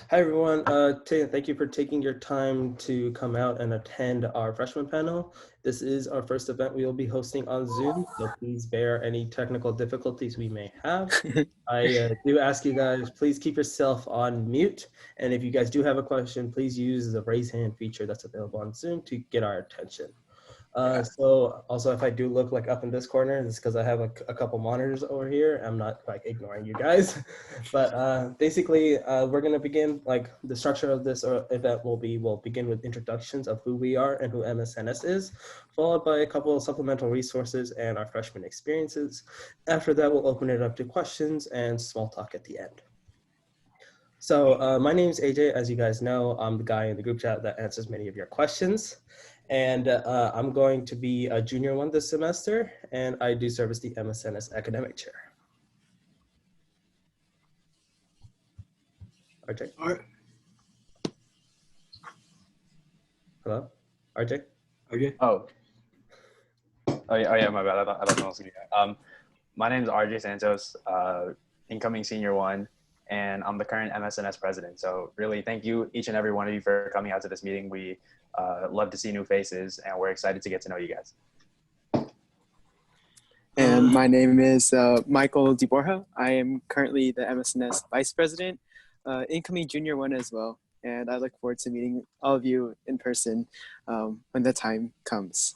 Hi, everyone. Thank you for taking your time to come out and attend our freshman panel. This is our first event we will be hosting on Zoom, so please bear any technical difficulties we may have. I do ask you guys, please keep yourself on mute. And if you guys do have a question, please use the raise hand feature that's available on Zoom to get our attention. So also, if I do look like up in this corner, it's because I have a couple monitors over here. I'm not like ignoring you guys, but basically we're gonna begin, like the structure of this event will be, we'll begin with introductions of who we are and who MSNS is, followed by a couple of supplemental resources and our freshman experiences. After that, we'll open it up to questions and small talk at the end. So my name is AJ. As you guys know, I'm the guy in the group chat that answers many of your questions. And I'm going to be a junior one this semester, and I do serve as the MSNS academic chair. RJ? Hello? RJ? RJ? Oh, yeah, my bad. I don't know what's going on. My name is RJ Santos, incoming senior one, and I'm the current MSNS president. So really, thank you, each and every one of you, for coming out to this meeting. We love to see new faces, and we're excited to get to know you guys. And my name is Michael DeBorja. I am currently the MSNS vice president, incoming junior one as well. And I look forward to meeting all of you in person when the time comes.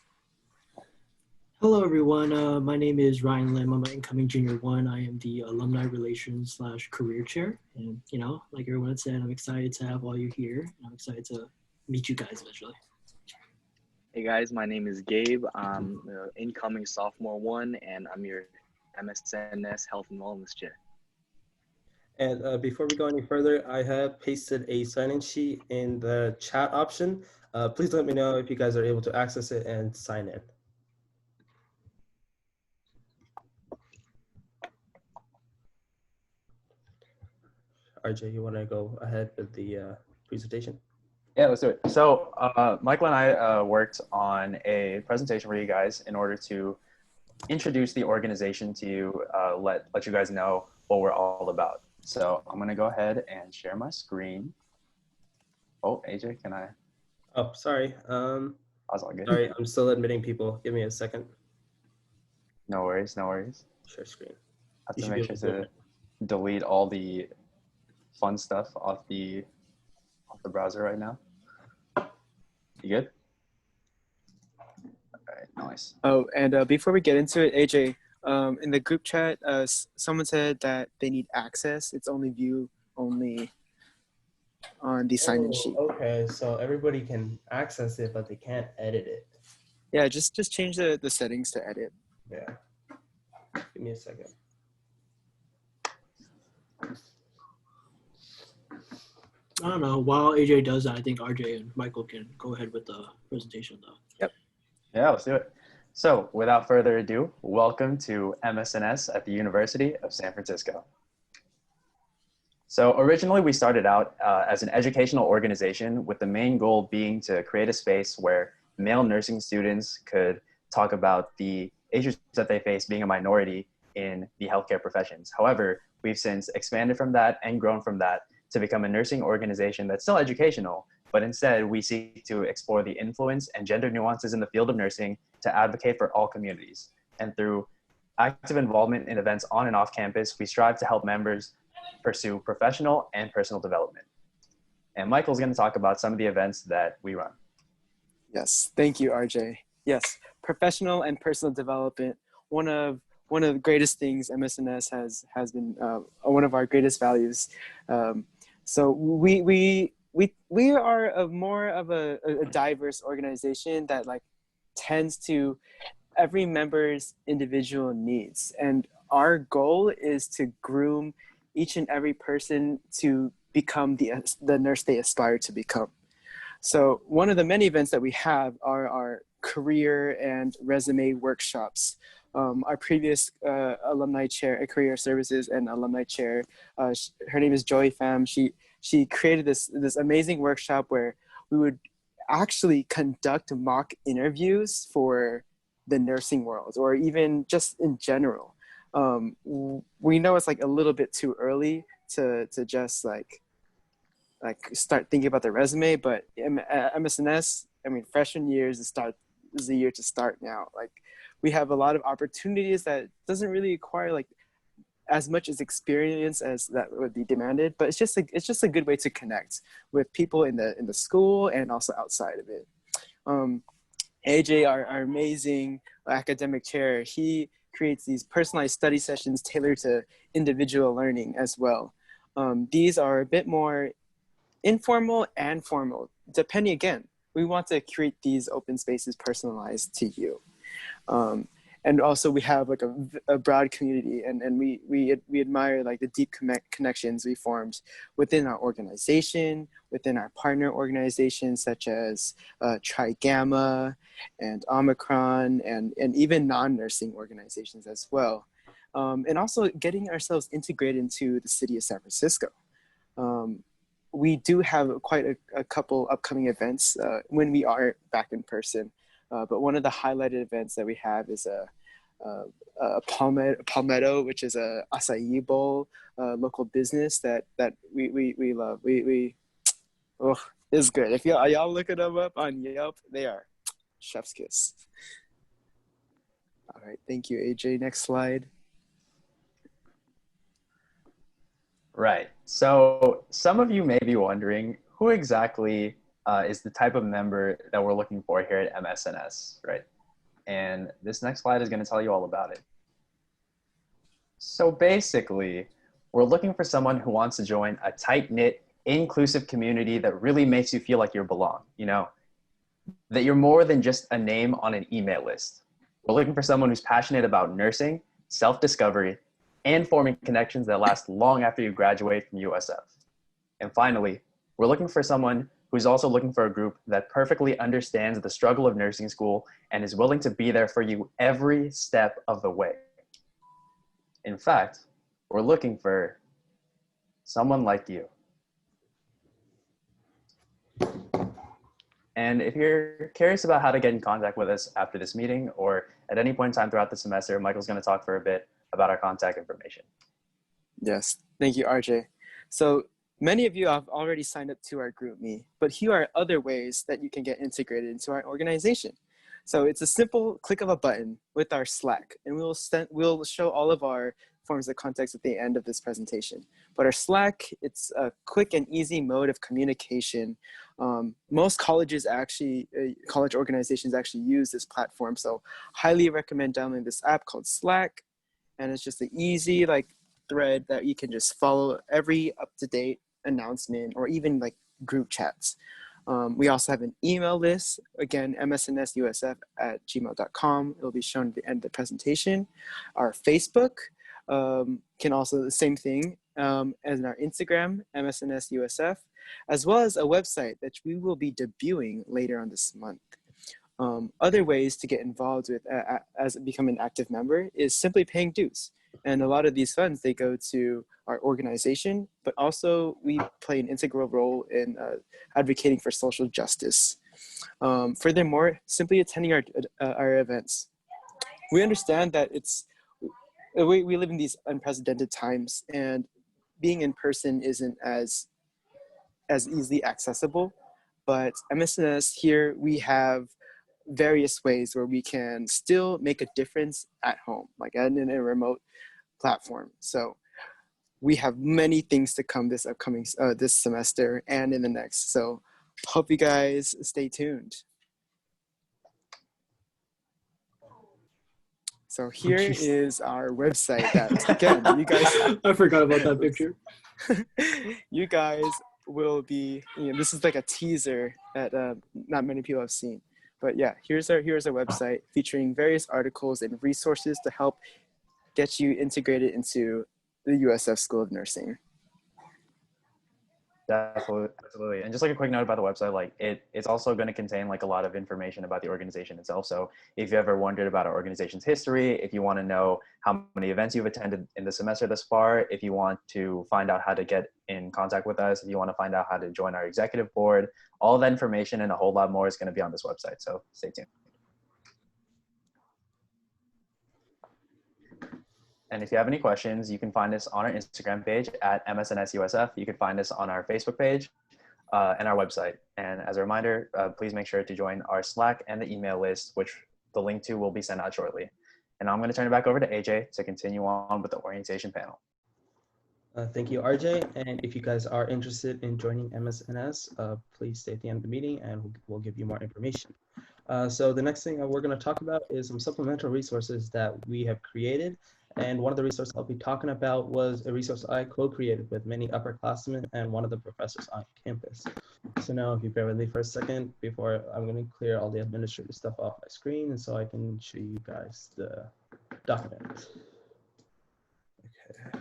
Hello, everyone. My name is Ryan Lim. I'm an incoming junior one. I am the alumni relations / career chair. And, you know, like everyone had said, I'm excited to have all you here. And I'm excited to meet you guys eventually. Hey guys, my name is Gabe. I'm incoming sophomore one, and I'm your MSNS Health and Wellness chair. And before we go any further, I have pasted a sign-in sheet in the chat option. Please let me know if you guys are able to access it and sign in. RJ, you want to go ahead with the presentation? Yeah, let's do it. So Michael and I worked on a presentation for you guys in order to introduce the organization to you, let you guys know what we're all about. So I'm going to go ahead and share my screen. Oh, AJ, can I? Oh, sorry. That's all good. Sorry, I'm still admitting people. Give me a second. No worries, no worries. Share screen. I have to make sure to delete all the fun stuff off the browser right now. You good? All right, nice. Oh, and before we get into it, AJ, in the group chat, someone said that they need access. It's only view only on the sign-in sheet. Okay, so everybody can access it, but they can't edit it. Yeah, just change the settings to edit. Yeah. Give me a second. I don't know. While AJ does that, I think RJ and Michael can go ahead with the presentation, though. Yep. Yeah, let's do it. So without further ado, welcome to MSNS at the University of San Francisco. So originally we started out as an educational organization with the main goal being to create a space where male nursing students could talk about the issues that they face being a minority in the healthcare professions. However, we've since expanded from that and grown from that to become a nursing organization that's still educational, but instead we seek to explore the influence and gender nuances in the field of nursing to advocate for all communities. And through active involvement in events on and off campus, we strive to help members pursue professional and personal development. And Michael's going to talk about some of the events that we run. Yes, thank you, RJ. Yes, professional and personal development. One of the greatest things MSNS has been one of our greatest values. So we are more of a diverse organization that like tends to every member's individual needs, and our goal is to groom each and every person to become the nurse they aspire to become. So one of the many events that we have are our career and resume workshops. Our previous alumni chair, career services and alumni chair, her name is Joy Pham. She created this amazing workshop where we would actually conduct mock interviews for the nursing world, or even just in general. We know it's like a little bit too early to just like like start thinking about their resume. But MSNS, I mean, freshman year is the year to start now. Like we have a lot of opportunities that doesn't really require like as much as experience as that would be demanded, but it's just a good way to connect with people in the school and also outside of it. AJ, our amazing academic chair, he creates these personalized study sessions tailored to individual learning as well. These are a bit more informal and formal, depending again. We want to create these open spaces personalized to you. And also we have like a broad community, and we admire like the deep connections we formed within our organization, within our partner organizations such as Tri Gamma and Omicron, and even non-nursing organizations as well. And also getting ourselves integrated into the city of San Francisco. We do have quite a couple upcoming events when we are back in person. But one of the highlighted events that we have is a Palmetto, which is a acai bowl local business that we love. It's good. If y'all look them up on Yelp, they are chef's kiss. All right, thank you, AJ. Next slide. Right. So some of you may be wondering who exactly is the type of member that we're looking for here at MSNS, right? And this next slide is going to tell you all about it. So basically, we're looking for someone who wants to join a tight-knit, inclusive community that really makes you feel like you belong, you know, that you're more than just a name on an email list. We're looking for someone who's passionate about nursing, self-discovery, and forming connections that last long after you graduate from USF. And finally, we're looking for someone who's also looking for a group that perfectly understands the struggle of nursing school and is willing to be there for you every step of the way. In fact, we're looking for someone like you. And if you're curious about how to get in contact with us after this meeting or at any point in time throughout the semester, Michael's going to talk for a bit about our contact information. Yes, thank you, RJ. So many of you have already signed up to our GroupMe, but here are other ways that you can get integrated into our organization. So it's a simple click of a button with our Slack, and we'll show all of our forms of contact at the end of this presentation. But our Slack, it's a quick and easy mode of communication. Most colleges actually, college organizations actually use this platform, so highly recommend downloading this app called Slack. And it's just an easy like thread that you can just follow every up-to-date announcement or even like group chats. We also have an email list, again, msnsusf@gmail.com. It'll be shown at the end of the presentation. Our Facebook can also the same thing as in our Instagram, msnsusf, as well as a website that we will be debuting later on this month. Other ways to get involved with as become an active member is simply paying dues. And a lot of these funds, they go to our organization, but also we play an integral role in advocating for social justice. Furthermore, simply attending our events. We understand that we live in these unprecedented times, and being in person isn't as easily accessible, but MSNS here, we have various ways where we can still make a difference at home, like in a remote platform. So we have many things to come this upcoming this semester and in the next. So hope you guys stay tuned. So here is our website that, again, you guys... I forgot about that picture. You guys will be, this is like a teaser that not many people have seen. But yeah, here's our website featuring various articles and resources to help get you integrated into the USF School of Nursing. Definitely, absolutely. And just like a quick note about the website, like it's also going to contain like a lot of information about the organization itself. So if you ever wondered about our organization's history, if you want to know how many events you've attended in the semester thus far, if you want to find out how to get in contact with us, if you want to find out how to join our executive board, all that information and a whole lot more is going to be on this website. So stay tuned. And if you have any questions, you can find us on our Instagram page at MSNSUSF. You can find us on our Facebook page. and our website. And as a reminder, please make sure to join our Slack and the email list, which the link to will be sent out shortly. And I'm going to turn it back over to AJ to continue on with the orientation panel. Thank you, RJ. And if you guys are interested in joining MSNS, please stay at the end of the meeting and we'll give you more information. So the next thing we're going to talk about is some supplemental resources that we have created. And one of the resources I'll be talking about was a resource I co-created with many upperclassmen and one of the professors on campus. So now if you bear with me for a second before I'm going to clear all the administrative stuff off my screen and so I can show you guys the document. Okay.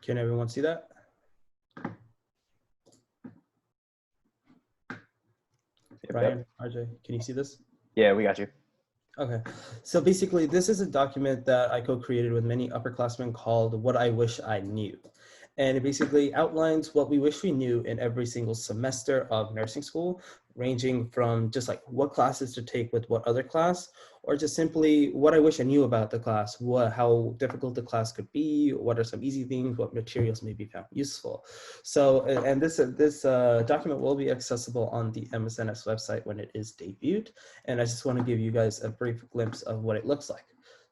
Can everyone see that? Ryan, RJ, can you see this? Yeah, we got you. Okay, so basically this is a document that I co-created with many upperclassmen called What I Wish I Knew. And it basically outlines what we wish we knew in every single semester of nursing school, ranging from just like what classes to take with what other class, or just simply what I wish I knew about the class, how difficult the class could be, what are some easy things, what materials may be found useful. So, and this document will be accessible on the MSNS website when it is debuted. And I just want to give you guys a brief glimpse of what it looks like.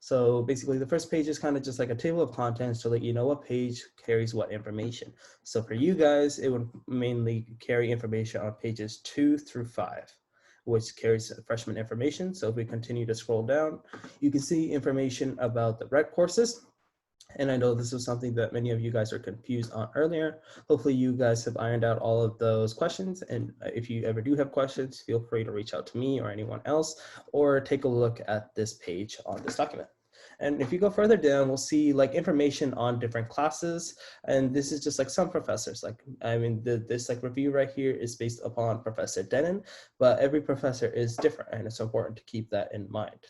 So basically the first page is kind of just like a table of contents to let you know what page carries what information. So for you guys, it would mainly carry information on pages 2 through 5, which carries freshman information. So if we continue to scroll down, you can see information about the rec courses. And I know this is something that many of you guys are confused on earlier. Hopefully you guys have ironed out all of those questions. And if you ever do have questions, feel free to reach out to me or anyone else, or take a look at this page on this document. And if you go further down, we'll see like information on different classes. And this is just like some professors. Like, I mean, this like review right here is based upon Professor Denon, but every professor is different. And it's important to keep that in mind.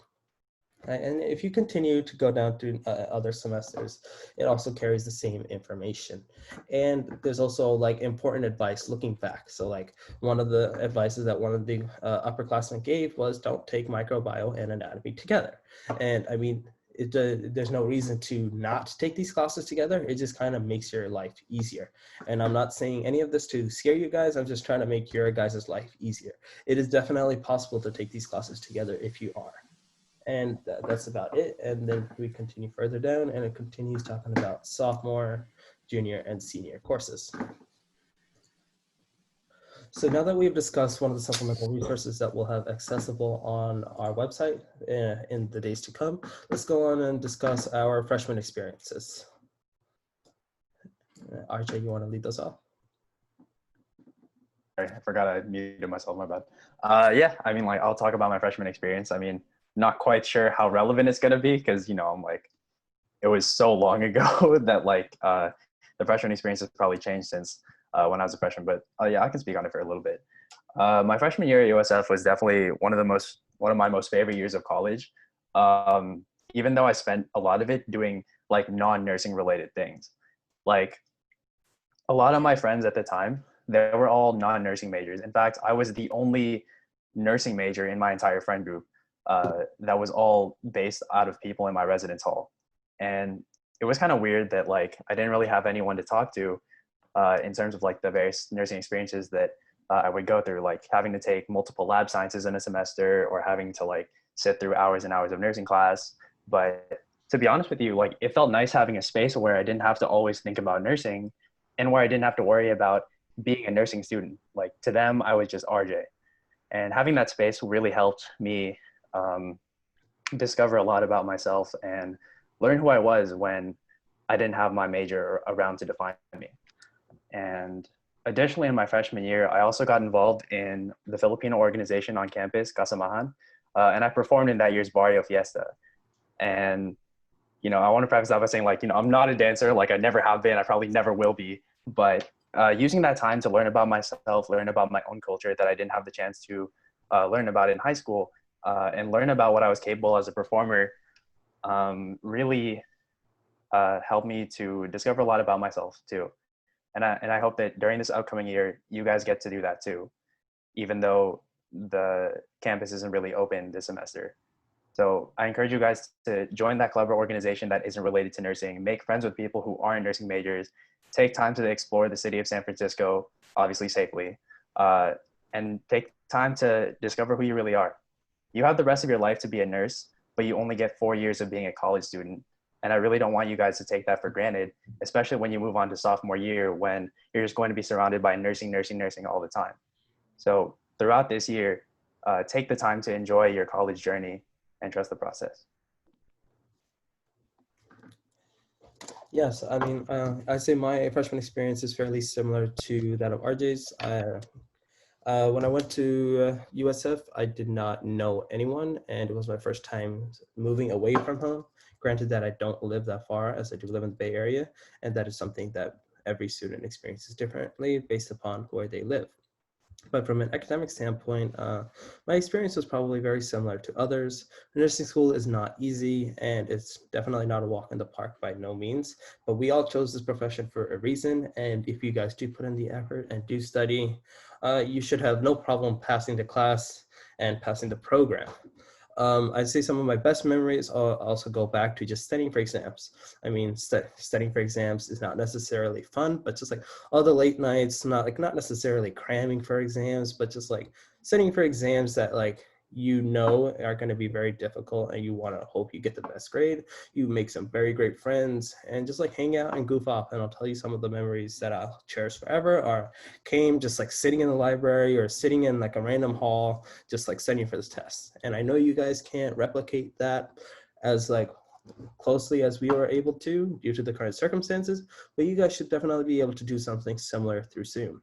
And if you continue to go down through other semesters, it also carries the same information. And there's also like important advice looking back. So like one of the advices that one of the upperclassmen gave was don't take microbiome and anatomy together. And I mean, there's no reason to not take these classes together. It just kind of makes your life easier. And I'm not saying any of this to scare you guys. I'm just trying to make your guys' life easier. It is definitely possible to take these classes together if you are. And that's about it. And then we continue further down and it continues talking about sophomore, junior, and senior courses. So now that we've discussed one of the supplemental resources that we'll have accessible on our website in the days to come, let's go on and discuss our freshman experiences. RJ, you want to lead those off? Sorry, I forgot I muted myself, my bad. Yeah, I mean, like, I'll talk about my freshman experience. I mean, not quite sure how relevant it's going to be because, you know, I'm like, it was so long ago that like the freshman experience has probably changed since when I was a freshman, but yeah, I can speak on it for a little bit. My freshman year at USF was definitely one of my most favorite years of college. Even though I spent a lot of it doing like non-nursing related things. Like a lot of my friends at the time, they were all non-nursing majors. In fact, I was the only nursing major in my entire friend group that was all based out of people in my residence hall. And it was kind of weird that like I didn't really have anyone to talk to in terms of like the various nursing experiences that I would go through, like having to take multiple lab sciences in a semester or having to like sit through hours and hours of nursing class. But to be honest with you, like it felt nice having a space where I didn't have to always think about nursing and where I didn't have to worry about being a nursing student. Like to them, I was just RJ. And having that space really helped me discover a lot about myself and learn who I was when I didn't have my major around to define me. And additionally, in my freshman year, I also got involved in the Filipino organization on campus, Kasamahan, and I performed in that year's Barrio Fiesta. And, you know, I want to preface that by saying, like, you know, I'm not a dancer, like I never have been, I probably never will be, but using that time to learn about myself, learn about my own culture that I didn't have the chance to learn about in high school, and learn about what I was capable as a performer, really helped me to discover a lot about myself too. And I hope that during this upcoming year, you guys get to do that too, even though the campus isn't really open this semester. So I encourage you guys to join that club or organization that isn't related to nursing, make friends with people who aren't nursing majors, take time to explore the city of San Francisco, obviously safely, and take time to discover who you really are. You have the rest of your life to be a nurse, but you only get 4 years of being a college student. And I really don't want you guys to take that for granted, especially when you move on to sophomore year, when you're just going to be surrounded by nursing all the time. So throughout this year, take the time to enjoy your college journey and trust the process. Yes, I mean, I'd say my freshman experience is fairly similar to that of RJ's. When I went to USF, I did not know anyone, and it was my first time moving away from home. Granted that I don't live that far, as I do live in the Bay Area, and that is something that every student experiences differently based upon where they live. But from an academic standpoint, my experience was probably very similar to others. Nursing school is not easy, and it's definitely not a walk in the park by no means, but we all chose this profession for a reason, and if you guys do put in the effort and do study, you should have no problem passing the class and passing the program. I'd say some of my best memories also go back to just studying for exams. I mean, studying for exams is not necessarily fun, but just like all the late nights, not necessarily cramming for exams, but just like studying for exams that like you know are going to be very difficult, and you want to hope you get the best grade. You make some very great friends, and just like hang out and goof off. And I'll tell you some of the memories that I'll cherish forever are came just like sitting in the library or sitting in like a random hall, just like studying for this test. And I know you guys can't replicate that as like closely as we were able to due to the current circumstances, but you guys should definitely be able to do something similar through Zoom.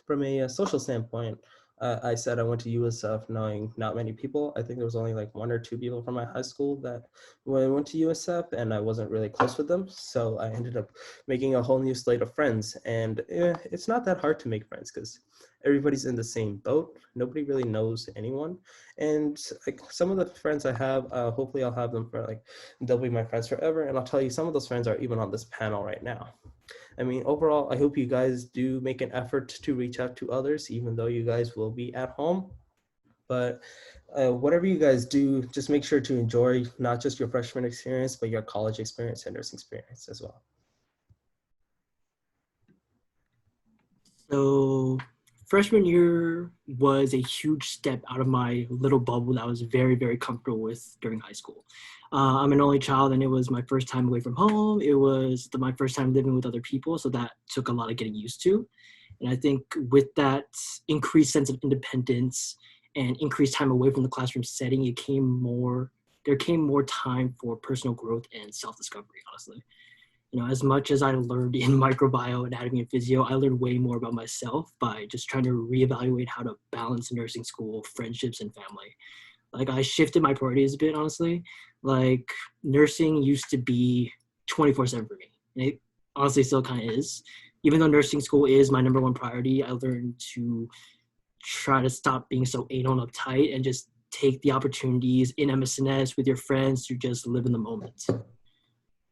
From a social standpoint, I said I went to USF knowing not many people. I think there was only like 1 or 2 people from my high school that went to USF, and I wasn't really close with them. So I ended up making a whole new slate of friends. And it's not that hard to make friends because everybody's in the same boat. Nobody really knows anyone. And like some of the friends I have, hopefully I'll have them for like, they'll be my friends forever. And I'll tell you, some of those friends are even on this panel right now. I mean, overall, I hope you guys do make an effort to reach out to others, even though you guys will be at home. But whatever you guys do, just make sure to enjoy not just your freshman experience, but your college experience and nursing experience as well. So freshman year was a huge step out of my little bubble that I was very, very comfortable with during high school. I'm an only child, and it was my first time away from home. It was my first time living with other people, so that took a lot of getting used to. And I think with that increased sense of independence and increased time away from the classroom setting, there came more time for personal growth and self-discovery, honestly. You know, as much as I learned in microbiome, anatomy, and physio, I learned way more about myself by just trying to reevaluate how to balance nursing school, friendships, and family. Like, I shifted my priorities a bit, honestly. Like, nursing used to be 24/7 for me. And it honestly still kind of is. Even though nursing school is my number one priority, I learned to try to stop being so anal and uptight and just take the opportunities in MSNS with your friends to just live in the moment.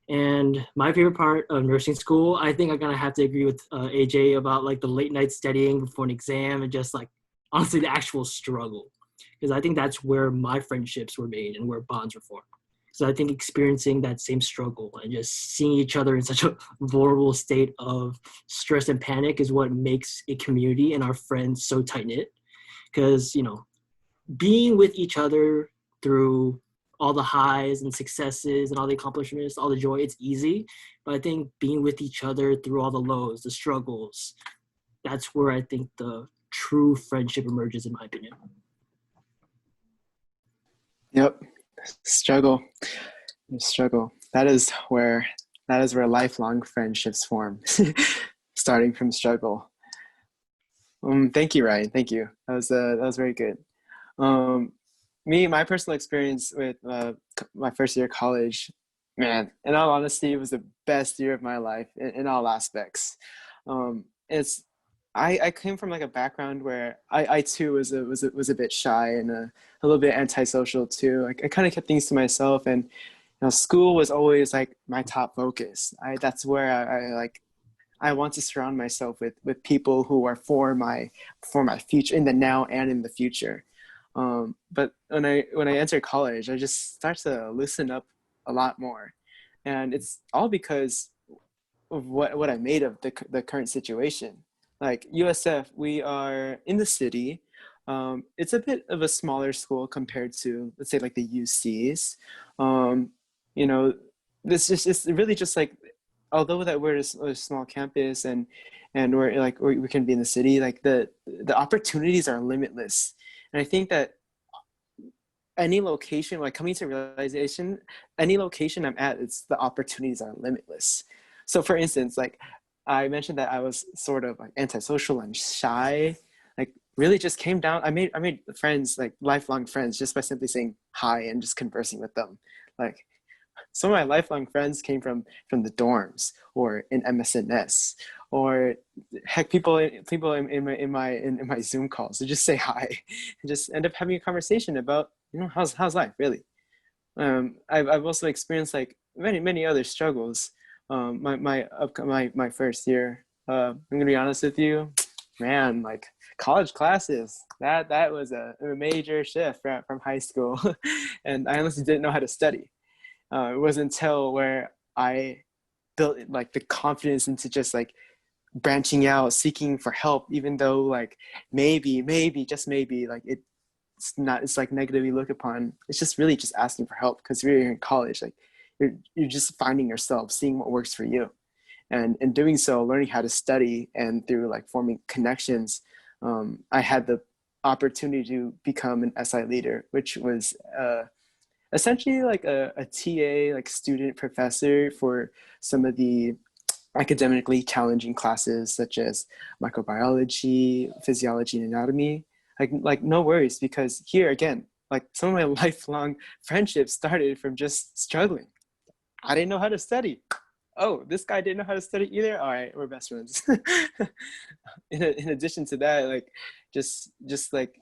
And my favorite part of nursing school, I think I'm gonna have to agree with AJ about like the late night studying before an exam and just like honestly the actual struggle, because I think that's where my friendships were made and where bonds were formed. So I think experiencing that same struggle and just seeing each other in such a vulnerable state of stress and panic is what makes a community and our friends so tight knit. Because, you know, being with each other through all the highs and successes and all the accomplishments, all the joy, it's easy. But I think being with each other through all the lows, the struggles, that's where I think the true friendship emerges, in my opinion. Yep. Struggle. That is where lifelong friendships form. Starting from struggle. Thank you, Ryan. Thank you. That was very good. My personal experience with my first year of college, man, in all honesty, it was the best year of my life in all aspects. it's I came from like a background where I too was a bit shy and a little bit antisocial too. Like I kind of kept things to myself, and school was always like my top focus. That's where I like I want to surround myself with people who are for my future in the now and in the future. But when I enter college, I just start to loosen up a lot more, and it's all because of what I made of the current situation. Like USF, we are in the city. It's a bit of a smaller school compared to, let's say, like the UCs. Um, you know, this just it's really just like, although that we're a small campus and we're like we can be in the city, like the opportunities are limitless. And I think that any location, like coming to realization, any location I'm at, it's the opportunities are limitless. So for instance, like I mentioned that I was sort of like antisocial and shy, like really just came down. I made friends, like lifelong friends, just by simply saying hi and just conversing with them. Like some of my lifelong friends came from the dorms or in MSNS, or heck, people in my Zoom calls to just say hi and just end up having a conversation about how's life really. I've also experienced like many other struggles. My first year, I'm gonna be honest with you, man, like college classes, that was a major shift from high school, and I honestly didn't know how to study. It wasn't until where I built like the confidence into just like branching out, seeking for help, even though like maybe just maybe like it's like negatively looked upon. It's just really just asking for help, because you're in college, like you're just finding yourself, seeing what works for you, and in doing so, learning how to study, and through like forming connections, I had the opportunity to become an SI leader, which was essentially like a TA, like student professor for some of the academically challenging classes such as microbiology, physiology, and anatomy. Like no worries, because here again, like some of my lifelong friendships started from just struggling. I didn't know how to study. Oh, this guy didn't know how to study either. All right, we're best friends. In addition to that, like just like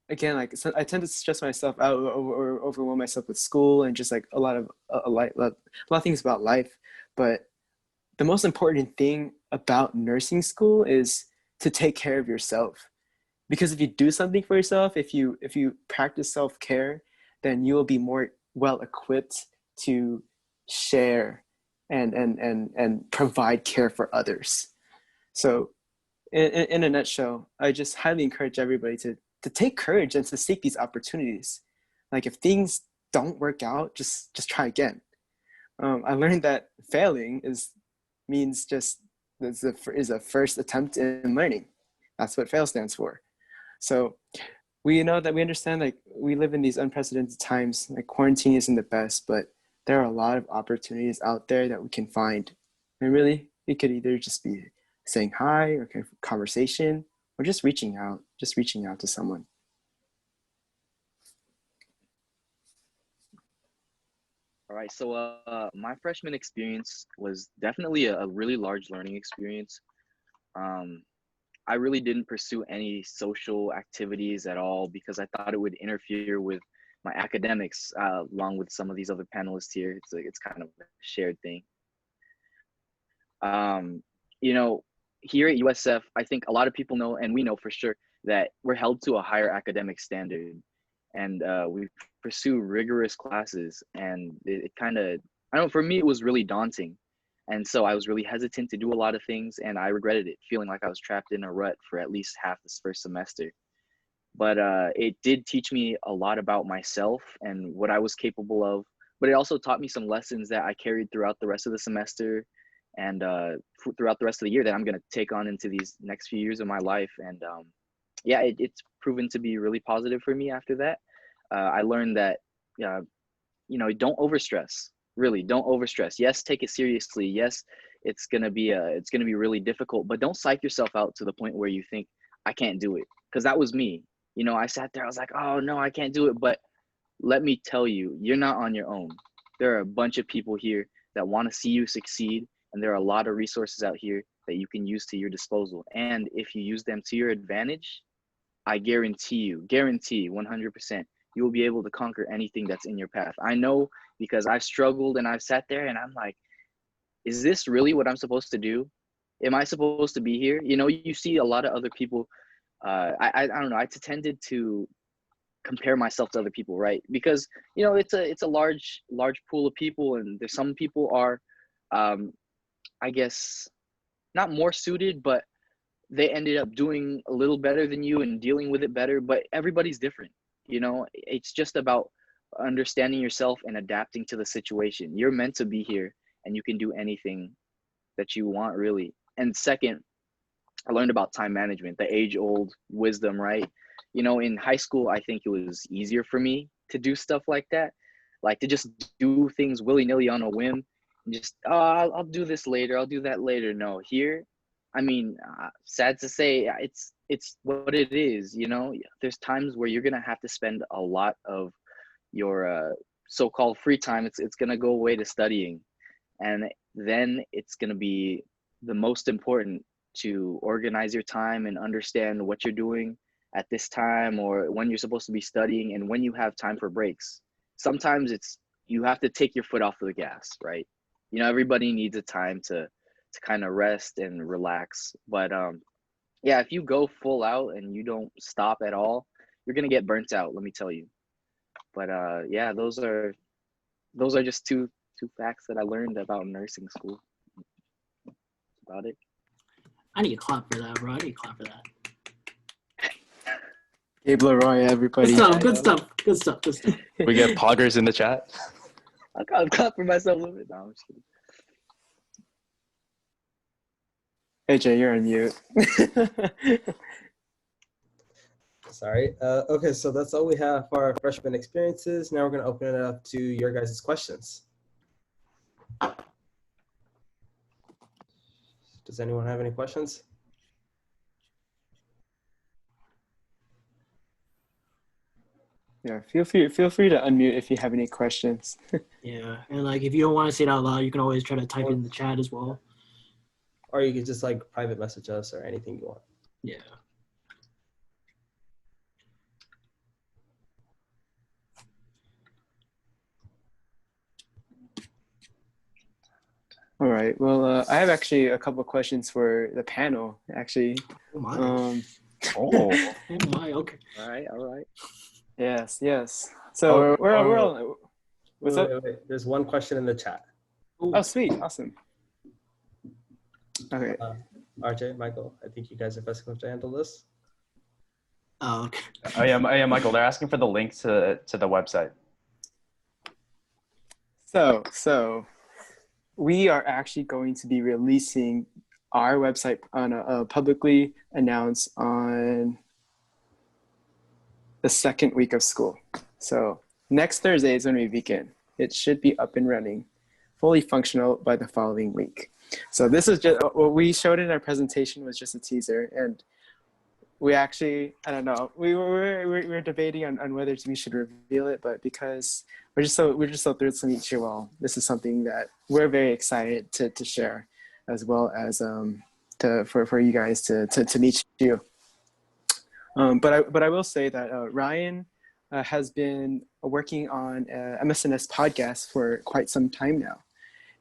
again, like so I tend to stress myself out or overwhelm myself with school and just like a lot of things about life. But the most important thing about nursing school is to take care of yourself, because if you do something for yourself, if you practice self-care, then you will be more well equipped to share and provide care for others. So in a nutshell, I just highly encourage everybody to take courage and to seek these opportunities. Like if things don't work out, just try again. I learned that failing means just is a first attempt in learning. That's what fail stands for. So we understand, like we live in these unprecedented times. Like quarantine isn't the best, but there are a lot of opportunities out there that we can find. And really, it could either just be saying hi or conversation, or just reaching out to someone. All right, so my freshman experience was definitely a really large learning experience. I really didn't pursue any social activities at all because I thought it would interfere with my academics, along with some of these other panelists here. It's kind of a shared thing. You know, here at USF, I think a lot of people know, and we know for sure, that we're held to a higher academic standard, and we pursue rigorous classes, and it kind of, I don't know, for me, it was really daunting. And so I was really hesitant to do a lot of things, and I regretted it, feeling like I was trapped in a rut for at least half this first semester. But it did teach me a lot about myself and what I was capable of. But it also taught me some lessons that I carried throughout the rest of the semester and throughout the rest of the year that I'm going to take on into these next few years of my life. And yeah, it's proven to be really positive for me after that. I learned that, don't overstress. Really, don't overstress. Yes, take it seriously. Yes, it's gonna be really difficult, but don't psych yourself out to the point where you think I can't do it. Because that was me. I sat there. I was like, oh no, I can't do it. But let me tell you, you're not on your own. There are a bunch of people here that want to see you succeed, and there are a lot of resources out here that you can use to your disposal. And if you use them to your advantage, I guarantee 100%, you will be able to conquer anything that's in your path. I know, because I've struggled and I've sat there and I'm like, is this really what I'm supposed to do? Am I supposed to be here? You know, you see a lot of other people. I don't know. I tended to compare myself to other people, right? Because, you know, it's a large pool of people, and there's some people are, I guess, not more suited, but they ended up doing a little better than you and dealing with it better. But everybody's different. You know, it's just about understanding yourself and adapting to the situation. You're meant to be here, and you can do anything that you want, really. And second, I learned about time management, the age-old wisdom, right? You know, in high school, I think it was easier for me to do stuff like that, like to just do things willy-nilly on a whim, and just, oh, I'll do this later, I'll do that later. No, here, I mean, sad to say, it's what it is. You know, there's times where you're gonna have to spend a lot of your so-called free time. It's gonna go away to studying, and then it's gonna be the most important to organize your time and understand what you're doing at this time, or when you're supposed to be studying, and when you have time for breaks. Sometimes you have to take your foot off the gas, right? You know, everybody needs a time to kind of rest and relax. But yeah, if you go full out and you don't stop at all, you're gonna get burnt out, let me tell you. But yeah, those are just two facts that I learned about nursing school. That's about it. I need to clap for that, bro. I need to clap for that. Gabe Leroy, everybody. Good stuff. We get poggers in the chat. I'll clap for myself a little bit. No, I'm just kidding. AJ, you're on mute. Sorry. Okay, so that's all we have for our freshman experiences. Now we're going to open it up to your guys' questions. Does anyone have any questions? Yeah, feel free to unmute if you have any questions. Yeah, and like if you don't want to say it out loud, you can always try to type it in the chat as well. Or you could just like private message us or anything you want. Yeah. All right. Well, I have actually a couple of questions for the panel, actually. Oh my. Oh, Oh my. Okay. All right. Yes. So we're all. What's up? Wait. There's one question in the chat. Oh, sweet. Awesome. Okay. RJ, Michael, I think you guys are best equipped to handle this. Oh, okay. oh yeah, Michael. They're asking for the link to the website. So we are actually going to be releasing our website on a publicly announced on the second week of school. So next Thursday is when we begin. It should be up and running, fully functional by the following week. So this is just what we showed in our presentation was just a teaser, and we actually, I don't know, we were debating on whether we should reveal it, but because we're just so thrilled to meet you all, this is something that we're very excited to share, as well as for you guys to meet you. But I will say that Ryan has been working on a MSNS podcast for quite some time now.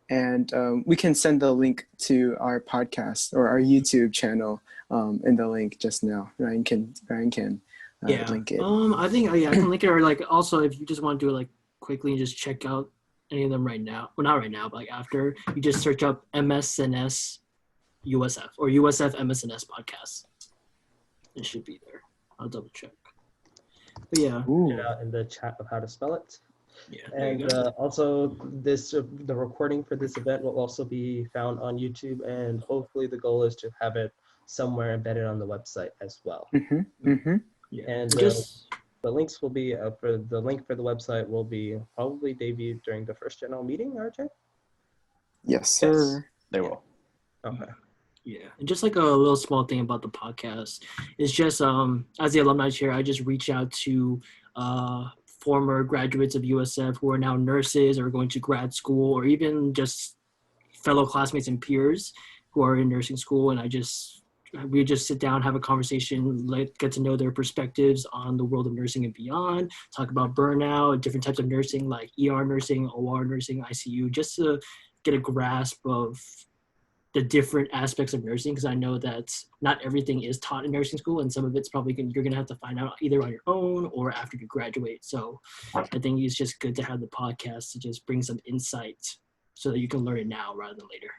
And we can send the link to our podcast or our YouTube channel in the link just now. Ryan can link it. I think I can link it, or like also if you just want to do it like quickly and just check out any of them right now. Well, not right now, but like after you just search up MSNS USF or USF MSNS podcast. It should be there. I'll double check. But yeah. Put it out in the chat of how to spell it. Yeah. And also the recording for this event will also be found on YouTube, and hopefully the goal is to have it somewhere embedded on the website as well. Yeah. And the links will be for the link for the website will be probably debuted during the first general meeting, RJ? Yes, sir. Yes, they will. Okay. Yeah, and just like a little small thing about the podcast is just as the alumni chair, I just reach out to former graduates of USF who are now nurses or going to grad school, or even just fellow classmates and peers who are in nursing school, and we just sit down, have a conversation, get to know their perspectives on the world of nursing and beyond, talk about burnout, different types of nursing like ER nursing, OR nursing, ICU, just to get a grasp of the different aspects of nursing, because I know that not everything is taught in nursing school, and some of it's probably you're going to have to find out either on your own or after you graduate. So I think it's just good to have the podcast to just bring some insight so that you can learn it now rather than later.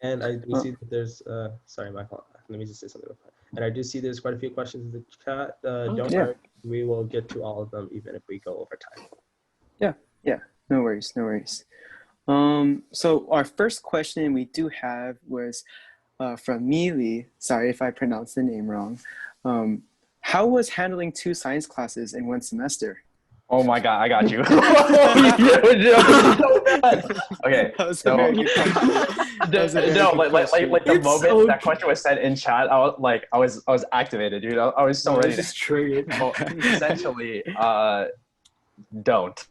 And I do see that there's, sorry, Michael, let me just say something real quick. And I do see there's quite a few questions in the chat. Don't worry, we will get to all of them, even if we go over time. Yeah, no worries. So our first question we do have was from Mealy. Sorry if I pronounced the name wrong. How was handling 2 science classes in one semester? Oh my God, I got you. Okay, That was so a very good question. the moment that question was said in chat, I was activated, dude. I was so ready. Just triggered. Well, essentially, don't.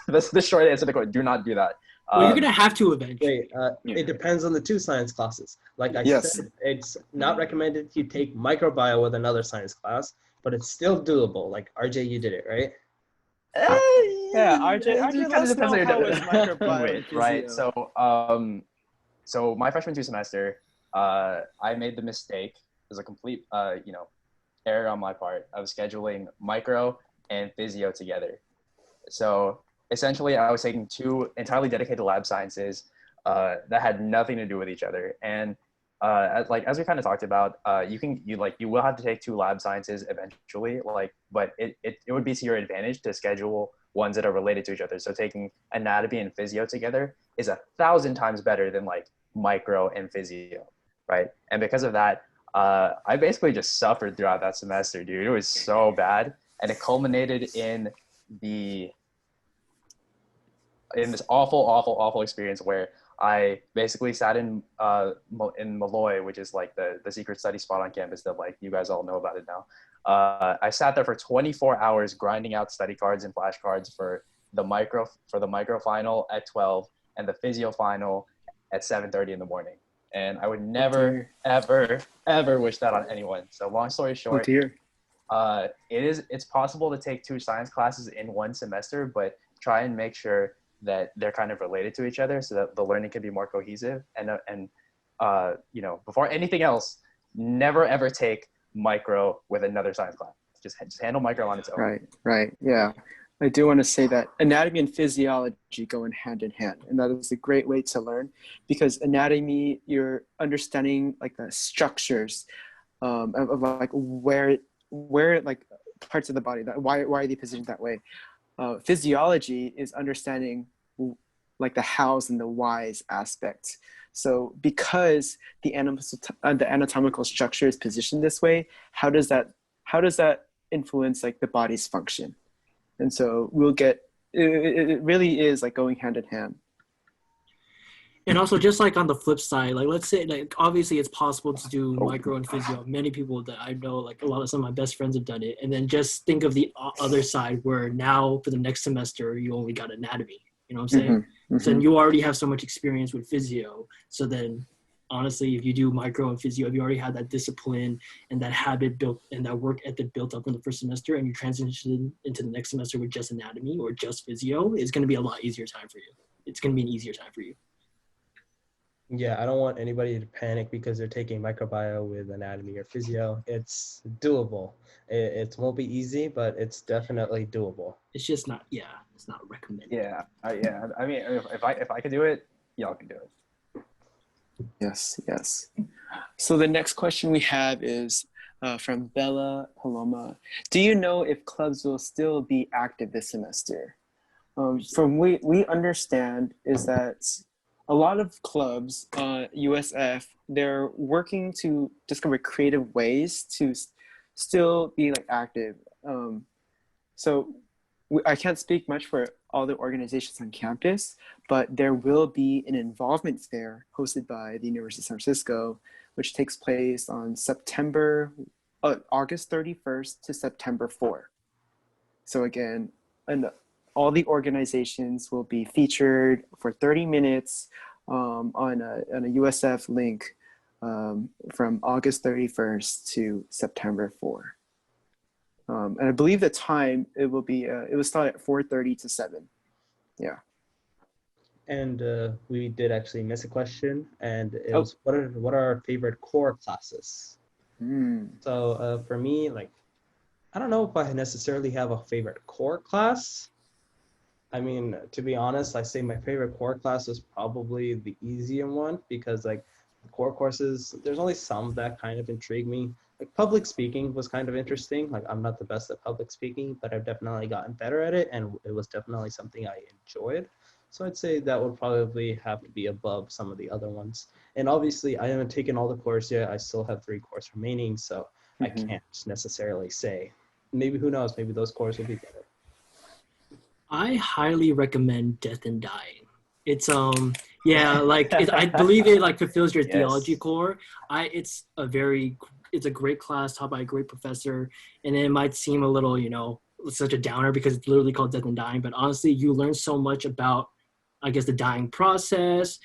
That's the short answer to the question. Do not do that. Well, you're gonna have to eventually. It depends on the 2 science classes. Like I Yes. said, it's not recommended you take microbiome with another science class, but it's still doable. Like RJ, you did it, right? Yeah, RJ, It let us know depends how was microbiome with, right? physio. So my freshman 2 semester, I made the mistake. It was a complete, error on my part of scheduling micro and physio together. So essentially, I was taking 2 entirely dedicated lab sciences that had nothing to do with each other. And as we kind of talked about, you will have to take 2 lab sciences eventually. But it would be to your advantage to schedule ones that are related to each other. So taking anatomy and physio together is 1,000 times better than like micro and physio, right? And because of that, I basically just suffered throughout that semester, dude. It was so bad, and it culminated in this awful experience where I basically sat in Malloy, which is like the secret study spot on campus that like you guys all know about it now. I sat there for 24 hours grinding out study cards and flashcards for the micro final at 12 and the physio final at 7:30 in the morning. And I would never, ever wish that on anyone. So long story short, it's possible to take 2 science classes in one semester, but try and make sure that they're kind of related to each other so that the learning can be more cohesive. And before anything else, never ever take micro with another science class. Just handle micro on its own. Right. Yeah. I do want to say that anatomy and physiology go in hand, and that is a great way to learn, because anatomy, you're understanding like the structures of like where like parts of the body, that why are they positioned that way. Physiology is understanding like the hows and the whys aspects. So because the anatomical structure is positioned this way, how does that influence like the body's function? And so we'll get, it really is like going hand in hand. And also, just like on the flip side, like let's say, like obviously it's possible to do micro and physio. Many people that I know, like some of my best friends have done it. And then just think of the other side where now for the next semester, you only got anatomy. You know what I'm saying? So then you already have so much experience with physio. So then honestly, if you do micro and physio, if you already had that discipline and that habit built and that work ethic built up in the first semester, and you transition into the next semester with just anatomy or just physio, it's going to be a lot easier time for you. It's going to be an easier time for you. Yeah, I don't want anybody to panic because they're taking microbiome with anatomy or physio. It's doable. It won't be easy, but it's definitely doable. It's just not, it's not recommended. Yeah. I mean, if I could do it, y'all can do it. Yes. So the next question we have is from Bella Paloma. Do you know if clubs will still be active this semester? From we understand is that a lot of clubs, USF, they're working to discover creative ways to still be like active. So I can't speak much for all the organizations on campus, but there will be an involvement fair hosted by the University of San Francisco, which takes place on August 31st to September 4th. So again, all the organizations will be featured for 30 minutes on a USF link from August 31st to September 4. And I believe the time it will start at 4:30 to 7. Yeah. And we did actually miss a question, and it Oh. was what are our favorite core classes? Mm. So for me, like, I don't know if I necessarily have a favorite core class. I mean, to be honest, I say my favorite core class is probably the easier one because like the core courses, there's only some that kind of intrigue me. Like public speaking was kind of interesting. Like I'm not the best at public speaking, but I've definitely gotten better at it, and it was definitely something I enjoyed. So I'd say that would probably have to be above some of the other ones. And obviously, I haven't taken all the course yet. I still have 3 courses remaining, so I can't necessarily say. Maybe who knows? Maybe those courses will be better. I highly recommend Death and Dying. It's like I believe it like fulfills your Yes. theology core. It's a great class taught by a great professor, and it might seem a little such a downer because it's literally called Death and Dying. But honestly, you learn so much about, I guess, the dying process,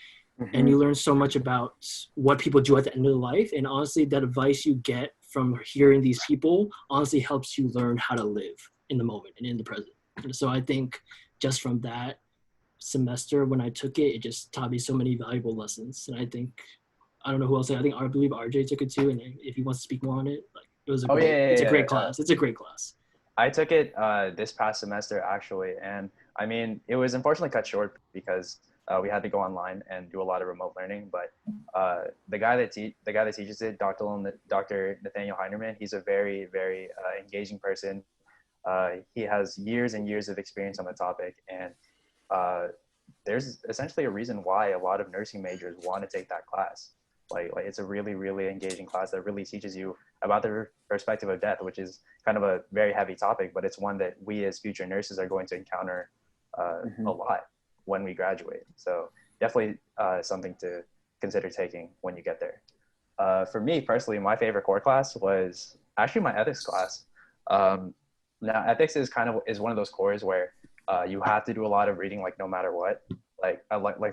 and you learn so much about what people do at the end of life. And honestly, that advice you get from hearing these people honestly helps you learn how to live in the moment and in the present. And so I think just from that semester when I took it, it just taught me so many valuable lessons. And I don't know who else. I believe RJ took it too. And if he wants to speak more on it, like it was a great class. It's a great class. I took it this past semester actually, and I mean it was unfortunately cut short because we had to go online and do a lot of remote learning. But the guy that teaches it, Dr. Nathaniel Heinerman, he's a very engaging person. He has years and years of experience on the topic, and there's essentially a reason why a lot of nursing majors want to take that class. Like it's a really engaging class that really teaches you about the perspective of death, which is kind of a very heavy topic, but it's one that we as future nurses are going to encounter a lot when we graduate. So definitely something to consider taking when you get there. For me personally, my favorite core class was actually my ethics class. Now ethics is one of those cores where you have to do a lot of reading, like no matter what. Like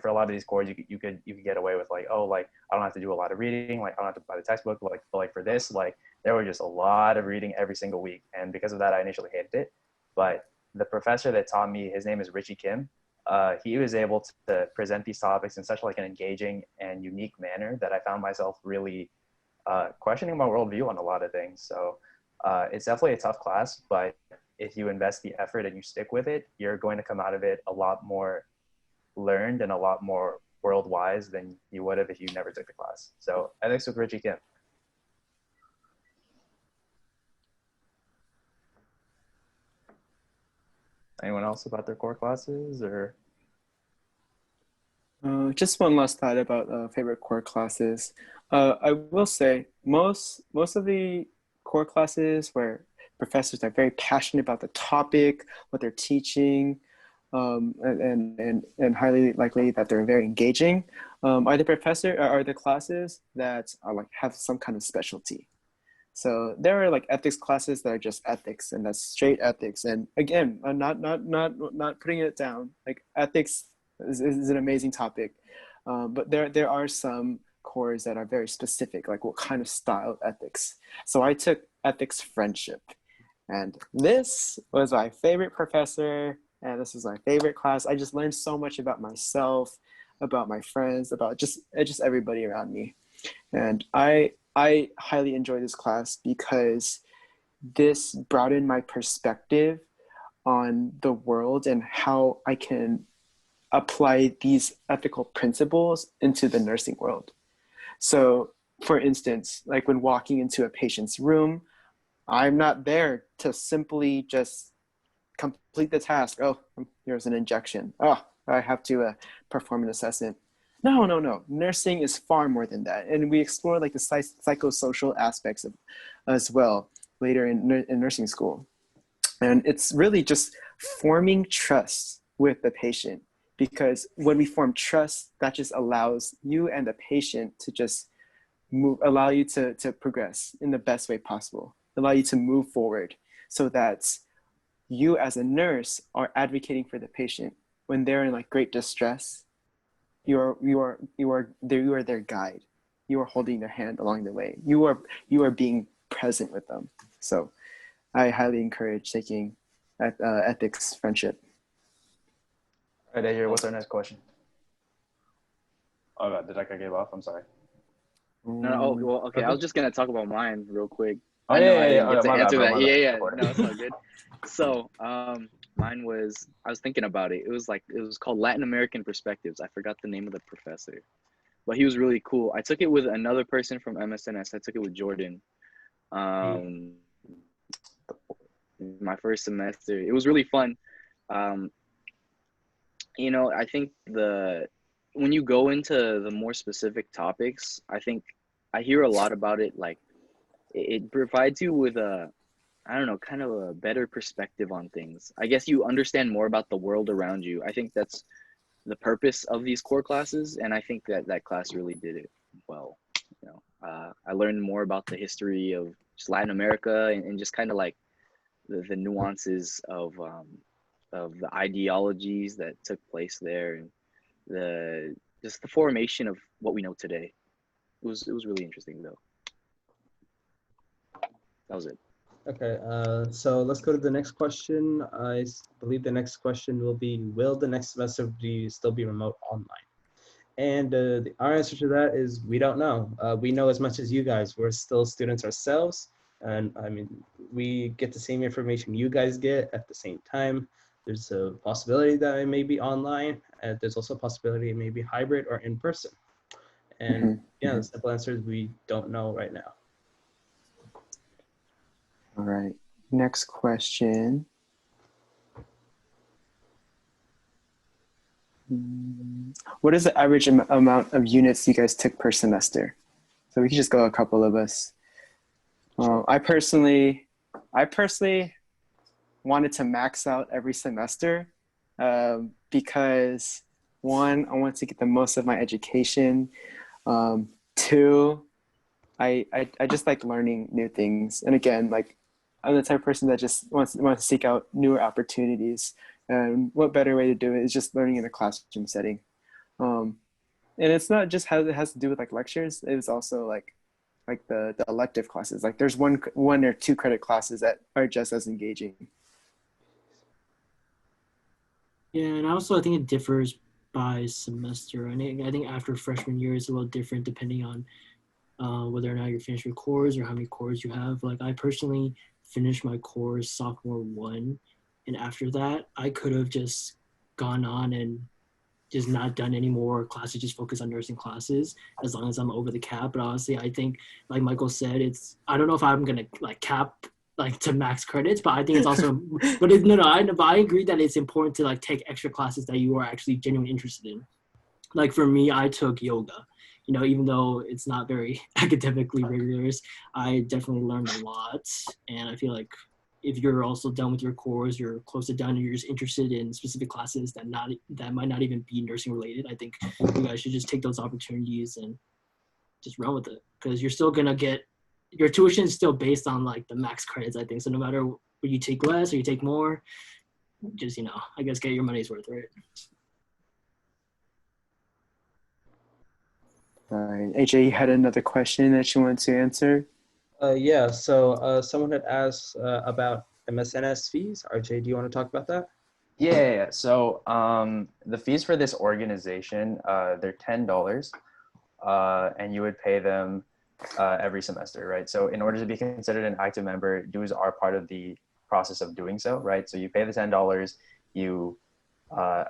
for a lot of these cores, you could get away with like, oh, like I don't have to do a lot of reading, like I don't have to buy the textbook, but like for this, like there were just a lot of reading every single week, and because of that, I initially hated it. But the professor that taught me, his name is Richie Kim. He was able to present these topics in such like an engaging and unique manner that I found myself really questioning my worldview on a lot of things. So it's definitely a tough class, but if you invest the effort and you stick with it, you're going to come out of it a lot more learned and a lot more world wise than you would have if you never took the class. So ethics with Richie Kim. Anyone else about their core classes or? Just one last thought about favorite core classes. I will say most of the core classes where professors are very passionate about the topic, what they're teaching, and highly likely that they're very engaging. Are the classes that are like have some kind of specialty? So there are like ethics classes that are just ethics, and that's straight ethics. And again, I'm not putting it down. Like ethics is an amazing topic, but there are some cores that are very specific, like what kind of style of ethics. So I took ethics friendship, and this was my favorite professor, and this was my favorite class. I just learned so much about myself, about my friends, about just everybody around me, and I highly enjoy this class because this broadened my perspective on the world and how I can apply these ethical principles into the nursing world. So for instance, like when walking into a patient's room, I'm not there to simply just complete the task. Oh, here's an injection. Oh, I have to perform an assessment. No. Nursing is far more than that. And we explore like the psychosocial aspects of as well later in nursing school. And it's really just forming trust with the patient, because when we form trust, that just allows you and the patient to just allow you to progress in the best way possible, allow you to move forward, so that you as a nurse are advocating for the patient when they're in like great distress. You are their guide. You are holding their hand along the way. You are being present with them. So I highly encourage taking ethics friendship. All right, Adrian, what's our next question? Oh, God, did I get off? I'm sorry. No, oh, well, okay. I was just gonna talk about mine real quick. Oh, I know yeah, I didn't yeah, get to my bad, answer bro, that. my Yeah, bad. no, it's all good. So, mine was, I was thinking about it. It was called Latin American Perspectives. I forgot the name of the professor, but he was really cool. I took it with another person from MSNS. I took it with Jordan. My first semester. It was really fun. You know, I think when you go into the more specific topics, I think I hear a lot about it. Like it provides you with I don't know, kind of a better perspective on things. I guess you understand more about the world around you. I think that's the purpose of these core classes, and I think that class really did it well. You know, I learned more about the history of just Latin America and just kind of like the nuances of the ideologies that took place there, and just the formation of what we know today. It was really interesting though. That was it. Okay, so let's go to the next question. I believe the next question will be, will the next semester still be remote online? And our answer to that is we don't know. We know as much as you guys. We're still students ourselves. And I mean, we get the same information you guys get at the same time. There's a possibility that it may be online. And there's also a possibility it may be hybrid or in person. And yeah, the simple answer is we don't know right now. All right, next question. What is the average amount of units you guys took per semester? So we can just go a couple of us. I personally wanted to max out every semester because one, I want to get the most of my education. Two, I just like learning new things. And again, like I'm the type of person that just wants to seek out newer opportunities. And what better way to do it is just learning in a classroom setting. And it's not just how it has to do with like lectures. It's also like the elective classes. Like there's one or two credit classes that are just as engaging. Yeah, and also I think it differs by semester. I think after freshman year it's a little different depending on whether or not you're finished your cores or how many cores you have. Like I personally finished my course sophomore 1, and after that I could have just gone on and just not done any more classes, just focus on nursing classes as long as I'm over the cap. But honestly, I think like Michael said, I don't know if I'm gonna like cap like to max credits, but I think it's also, but I agree that it's important to like take extra classes that you are actually genuinely interested in. Like for me, I took yoga. You know, even though it's not very academically rigorous, I definitely learned a lot. And I feel like if you're also done with your course, you're close to done, and you're just interested in specific classes that might not even be nursing related, I think you guys should just take those opportunities and just run with it, because you're still gonna get your tuition is still based on like the max credits, I think. So no matter whether you take less or you take more, just I guess get your money's worth, right? All right, AJ, you had another question that you wanted to answer? Yeah, so someone had asked about Msns fees. RJ, do you want to talk about that? Yeah. So the fees for this organization, they're $10, and you would pay them every semester, right? So in order to be considered an active member, dues are part of the process of doing so, right? So you pay the $10, you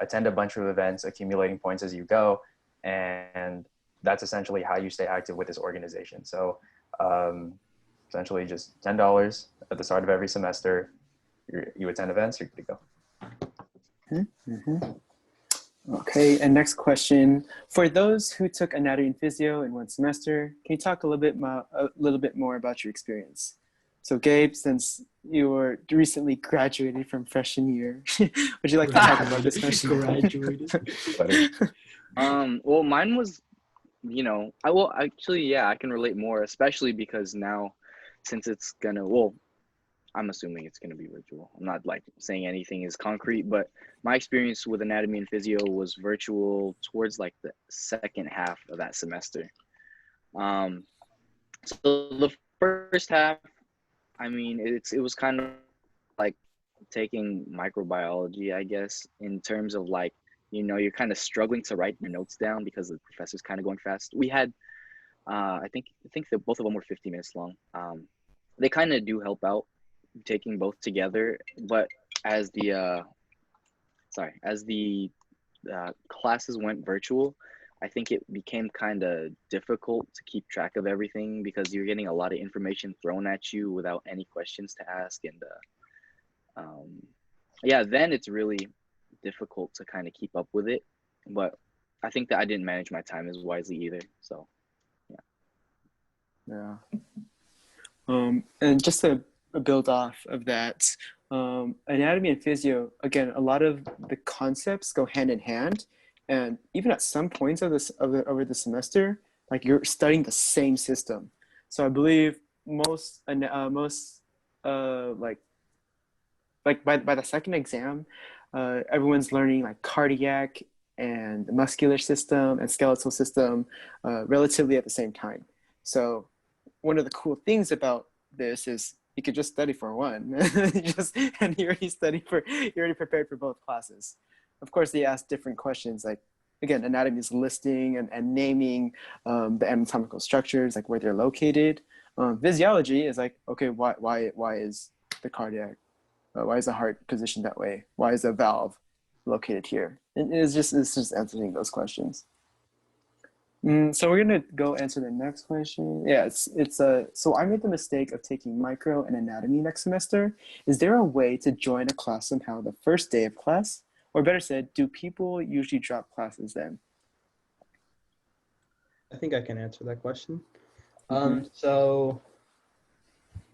attend a bunch of events, accumulating points as you go, and that's essentially how you stay active with this organization. So essentially just $10 at the start of every semester, you attend events, you're good to go. Okay, and next question. For those who took anatomy and physio in one semester, can you talk a little bit more about your experience? So Gabe, since you were recently graduated from freshman year, would you like to talk about this question? Graduated. Well, mine was, I will actually, yeah, I can relate more, especially because now, since it's I'm assuming it's going to be virtual. I'm not like saying anything is concrete, but my experience with anatomy and physio was virtual towards like the second half of that semester. Um, so the first half, I mean, it was kind of like taking microbiology, I guess, in terms of like, you're kind of struggling to write your notes down because the professor's kind of going fast. We had, I think that both of them were 50 minutes long. They kind of do help out taking both together, but as the classes went virtual, I think it became kind of difficult to keep track of everything because you're getting a lot of information thrown at you without any questions to ask, and yeah, then it's really difficult to kind of keep up with it. But I think that I didn't manage my time as wisely either. So Yeah. And just to build off of that, anatomy and physio, again, a lot of the concepts go hand in hand. And even at some points of this over the semester, like you're studying the same system. So I believe most like by the second exam, everyone's learning like cardiac and muscular system and skeletal system relatively at the same time. So one of the cool things about this is you could just study for one, and you already prepared for both classes. Of course, they ask different questions like, again, anatomy is listing and naming the anatomical structures, like where they're located. Physiology is like, okay, why is the cardiac, why is the heart positioned that way? Why is the valve located here? And it's just answering those questions. So we're gonna go answer the next question. Yeah, so I made the mistake of taking micro and anatomy next semester. Is there a way to join a class somehow the first day of class? Or better said, do people usually drop classes then? I think I can answer that question. Mhm. So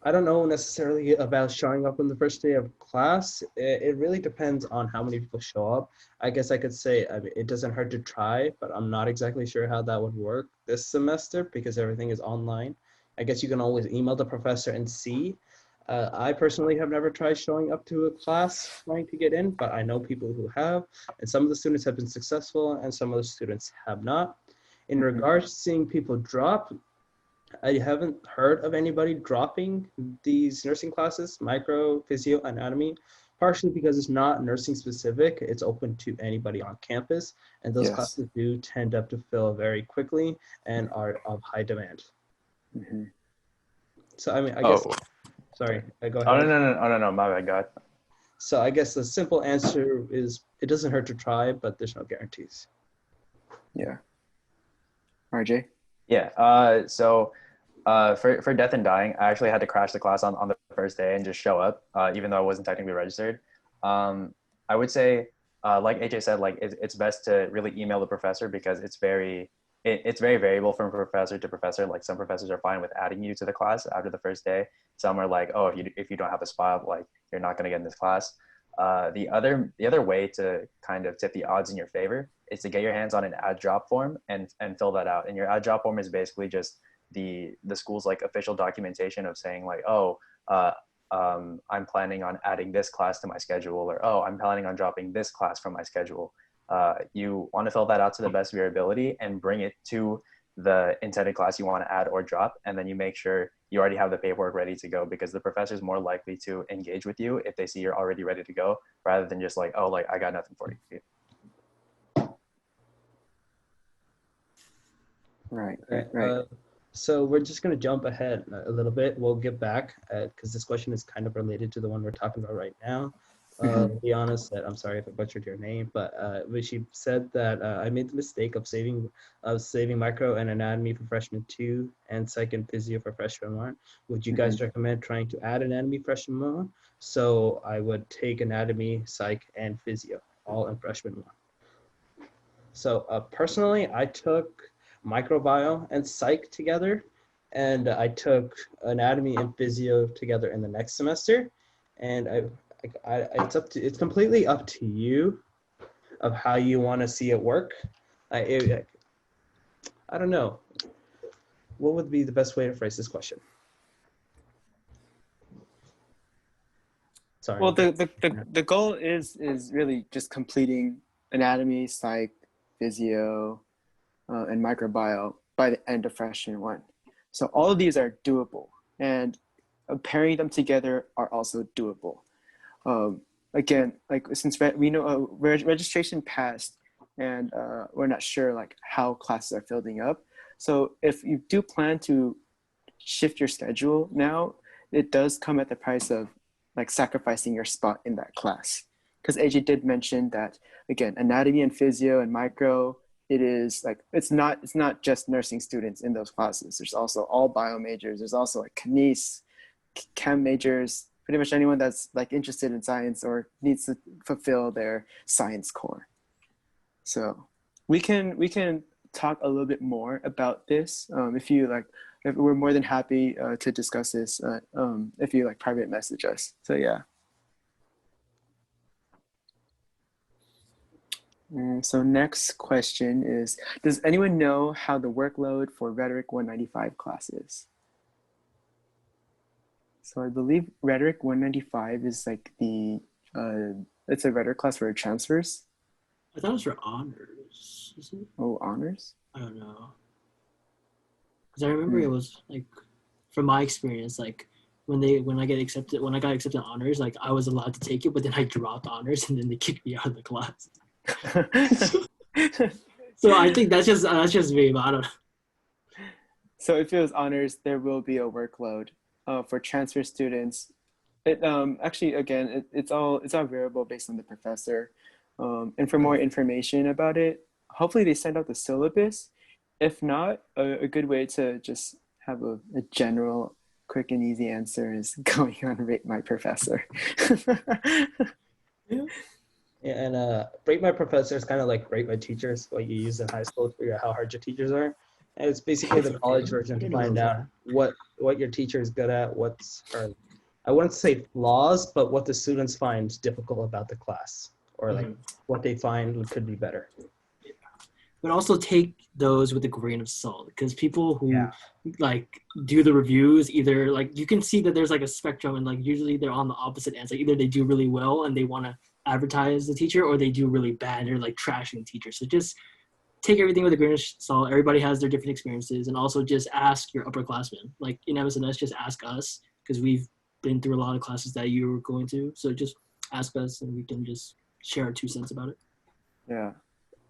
I don't know necessarily about showing up on the first day of class. It really depends on how many people show up. I guess I could say, I mean, it doesn't hurt to try, but I'm not exactly sure how that would work this semester because everything is online. I guess you can always email the professor and see. I personally have never tried showing up to a class trying to get in, but I know people who have, and some of the students have been successful and some of the students have not. In regards to seeing people drop, I haven't heard of anybody dropping these nursing classes, micro, physio, anatomy, partially because it's not nursing specific. It's open to anybody on campus, and those Yes. classes do tend up to fill very quickly and are of high demand. Mhm. So, I mean, I guess, Oh, sorry, go oh ahead. no, my bad, God. So I guess the simple answer is it doesn't hurt to try, but there's no guarantees. Yeah. RJ? Yeah. For death and dying, I actually had to crash the class on the first day and just show up, even though I wasn't technically registered. I would say, like AJ said, like it's best to really email the professor because it's very variable from professor to professor. Like some professors are fine with adding you to the class after the first day. Some are like, oh, if you don't have a spot, like you're not going to get in this class. The other way to kind of tip the odds in your favor is to get your hands on an add drop form and fill that out. And your add drop form is basically just the school's like official documentation of saying like, oh, I'm planning on adding this class to my schedule, or oh, I'm planning on dropping this class from my schedule. You want to fill that out to the best of your ability and bring it to the intended class you want to add or drop, and then you make sure you already have the paperwork ready to go because the professor is more likely to engage with you if they see you're already ready to go rather than just like, oh, like I got nothing for you. Right. So we're just going to jump ahead a little bit. We'll get back because this question is kind of related to the one we're talking about right now. To be honest, that I'm sorry if I butchered your name, but she said that I made the mistake of saving micro and anatomy for freshman 2 and psych and physio for freshman 1. Would you guys recommend trying to add anatomy freshman 1? So I would take anatomy, psych, and physio all in freshman 1. So personally, I took microbiome and psych together, and I took anatomy and physio together in the next semester. And it's completely up to you of how you want to see it work. I don't know. What would be the best way to phrase this question? Sorry. Well, the goal is really just completing anatomy, psych, physio, and microbiome by the end of freshman one. So all of these are doable, and pairing them together are also doable. Again, like since we know registration passed, and we're not sure like how classes are filling up. So if you do plan to shift your schedule now, it does come at the price of like sacrificing your spot in that class. Because AJ did mention that again, anatomy and physio and micro, it is like it's not just nursing students in those classes. There's also all bio majors. There's also like kines, chem majors, pretty much anyone that's like interested in science or needs to fulfill their science core. So we can talk a little bit more about this if you like. If we're more than happy to discuss this if you like private message us. So yeah. So next question is, does anyone know how the workload for Rhetoric 195 class is? So I believe Rhetoric 195 is like the, it's a Rhetoric class for transfers. I thought it was for honors. Is it? Oh, honors? I don't know. Because I remember it was like, from my experience, like when I got accepted in honors, like I was allowed to take it, but then I dropped honors and then they kicked me out of the class. So I think that's just me, but I don't know. So if it was honors, there will be a workload for transfer students. It actually again it's all variable based on the professor. And for more information about it, hopefully they send out the syllabus. If not, a good way to just have a general, quick and easy answer is going on Rate My Professor. Yeah, and Rate My Professor is kind of like Rate My Teachers, what you use in high school to figure out how hard your teachers are. And it's basically the college version to find out what your teacher is good at, what's her, I wouldn't say flaws, but what the students find difficult about the class, or like what they find could be better. But also take those with a grain of salt, because people who like do the reviews, either like you can see that there's like a spectrum, and like usually they're on the opposite ends. Like either they do really well and they want to advertise the teacher, or they do really bad and they're like trashing the teacher. So just take everything with a grain of salt. Everybody has their different experiences, and also just ask your upperclassmen. Like in MSNS, just ask us, because we've been through a lot of classes that you were going to. So just ask us, and we can just share our 2 cents about it. Yeah.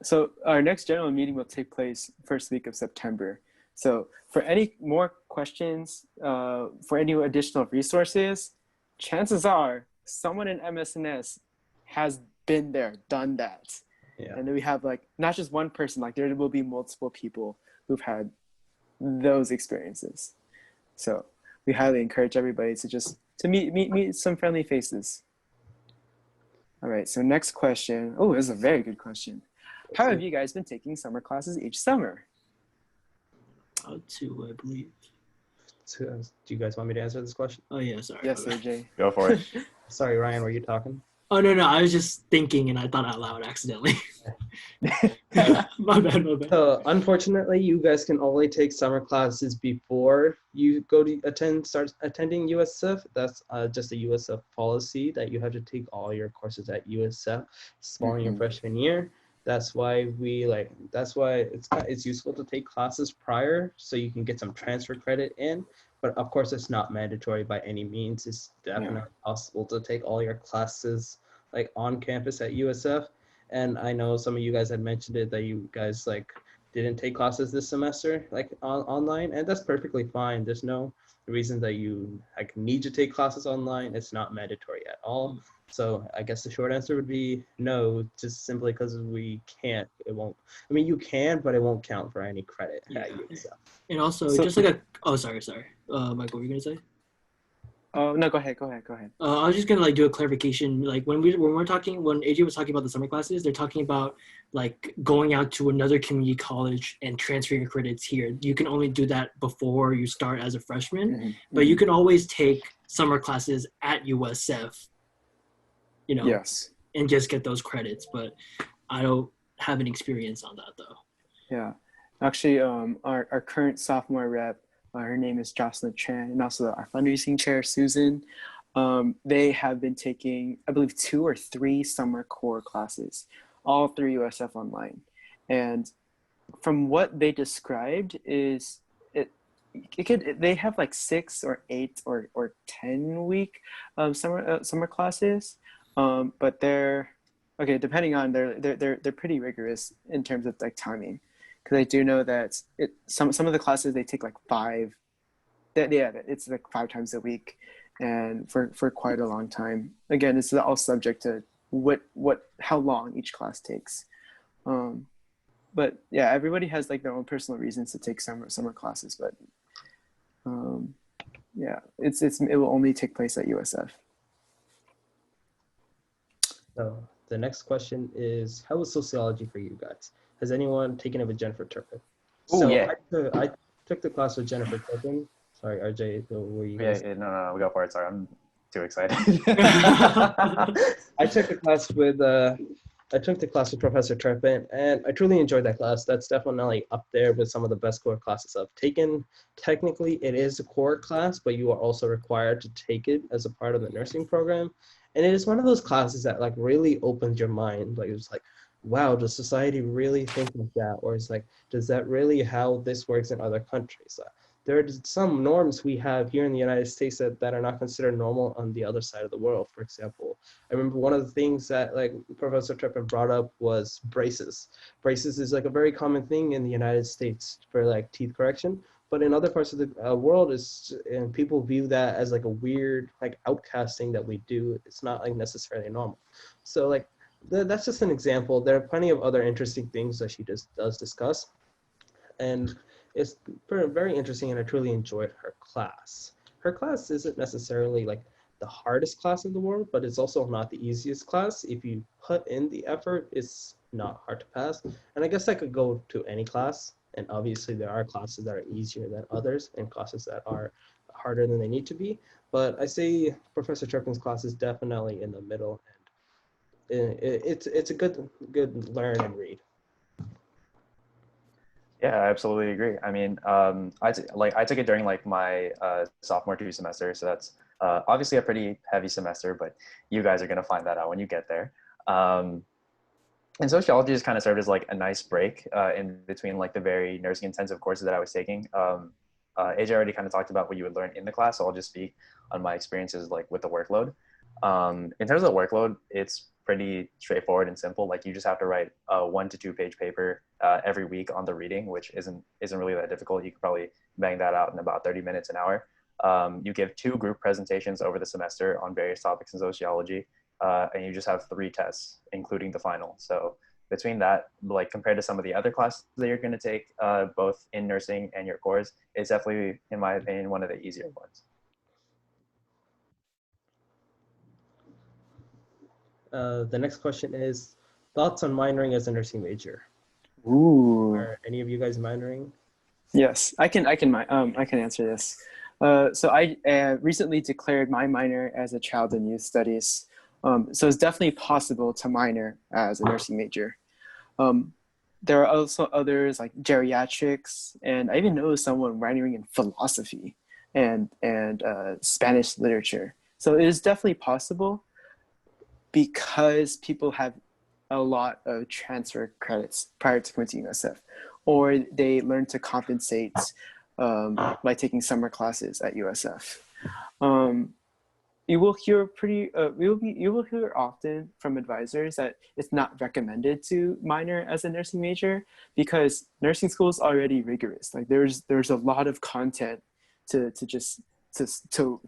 So our next general meeting will take place first week of September. So for any more questions, for any additional resources, chances are someone in MSNS has been there, done that. Yeah. And then we have like, not just one person, like there will be multiple people who've had those experiences. So we highly encourage everybody to just to meet some friendly faces. All right, so next question. Oh, this is a very good question. How have you guys been taking summer classes each summer? 2, I believe. So, do you guys want me to answer this question? Oh yeah, sorry. Yes, AJ. Go for it. Sorry, Ryan, were you talking? Oh no, I was just thinking and I thought out loud accidentally. My bad. So unfortunately, you guys can only take summer classes before you go to start attending USF. That's just a USF policy that you have to take all your courses at USF following your freshman year. That's why it's useful to take classes prior so you can get some transfer credit in. But of course, it's not mandatory by any means. It's definitely possible to take all your classes like on campus at USF. And I know some of you guys had mentioned it that you guys like didn't take classes this semester like online, and that's perfectly fine. There's no reason that you like need to take classes online. It's not mandatory at all. So I guess the short answer would be no, just simply because we can't. It won't. I mean, you can, but it won't count for any credit at USF. And also, just like sorry. Michael, what were you gonna say? Oh no, go ahead. I was just gonna like do a clarification. Like when AJ was talking about the summer classes, they're talking about like going out to another community college and transferring your credits here. You can only do that before you start as a freshman, but you can always take summer classes at USF. Yes, and just get those credits. But I don't have an experience on that though. Yeah, actually, our current sophomore rep. Her name is Jocelyn Chan, and also our fundraising chair, Susan. they have been taking, I believe, 2 or 3 summer core classes, all through USF Online. And from what they described is they have like 6 or 8 or 10 week summer classes, but they're depending on they're pretty rigorous in terms of like timing, because I do know that some of the classes they take like 5, it's like 5 times a week, and for quite a long time. Again, it's all subject to how long each class takes. But yeah, everybody has like their own personal reasons to take summer classes, but yeah, it will only take place at USF. So the next question is, how was sociology for you guys? Has anyone taken it with Jennifer Turpin? Ooh, So yeah. I took the class with Jennifer Turpin. Sorry, RJ, were you guys? Yeah, no, we go for it. Sorry, I'm too excited. I took the class with Professor Turpin, and I truly enjoyed that class. That's definitely up there with some of the best core classes I've taken. Technically, it is a core class, but you are also required to take it as a part of the nursing program. And it is one of those classes that like really opens your mind. Like it's like, wow, does society really think like that? Or it's like, does that really how this works in other countries? There are some norms we have here in the United States that are not considered normal on the other side of the world. For example, I remember one of the things that like Professor Turpin brought up was braces. Braces is like a very common thing in the United States for like teeth correction, but in other parts of the world and people view that as like a weird like outcasting that we do. It's not like necessarily normal. So like that's just an example. There are plenty of other interesting things that she just does discuss, and it's very interesting, and I truly enjoyed her class. Her class isn't necessarily like the hardest class in the world, but it's also not the easiest class. If you put in the effort, it's not hard to pass. And I guess I could go to any class, and obviously there are classes that are easier than others and classes that are harder than they need to be. But I say Professor Turpin's class is definitely in the middle, and it's a good learn and read. Yeah, I absolutely agree. I mean, I took it during like my sophomore 2 semester, so that's obviously a pretty heavy semester, but you guys are gonna find that out when you get there. And sociology just kind of served as like a nice break in between like the very nursing intensive courses that I was taking. AJ already kind of talked about what you would learn in the class, so I'll just speak on my experiences like with the workload. In terms of the workload, it's pretty straightforward and simple. Like you just have to write a 1 to 2 page paper every week on the reading, which isn't really that difficult. You could probably bang that out in about 30 minutes an hour. You give 2 group presentations over the semester on various topics in sociology, and you just have 3 tests, including the final. So between that, like compared to some of the other classes that you're going to take, both in nursing and your cores, it's definitely, in my opinion, one of the easier ones. The next question is, thoughts on minoring as a nursing major? Ooh. Are any of you guys minoring? Yes, I can answer this. So I recently declared my minor as a child and youth studies. So it's definitely possible to minor as a nursing major. There are also others like geriatrics, and I even know someone minoring in philosophy and Spanish literature. So it is definitely possible because people have a lot of transfer credits prior to coming to USF, or they learn to compensate by taking summer classes at USF. You will hear you will hear often from advisors that it's not recommended to minor as a nursing major because nursing school is already rigorous. Like there's a lot of content to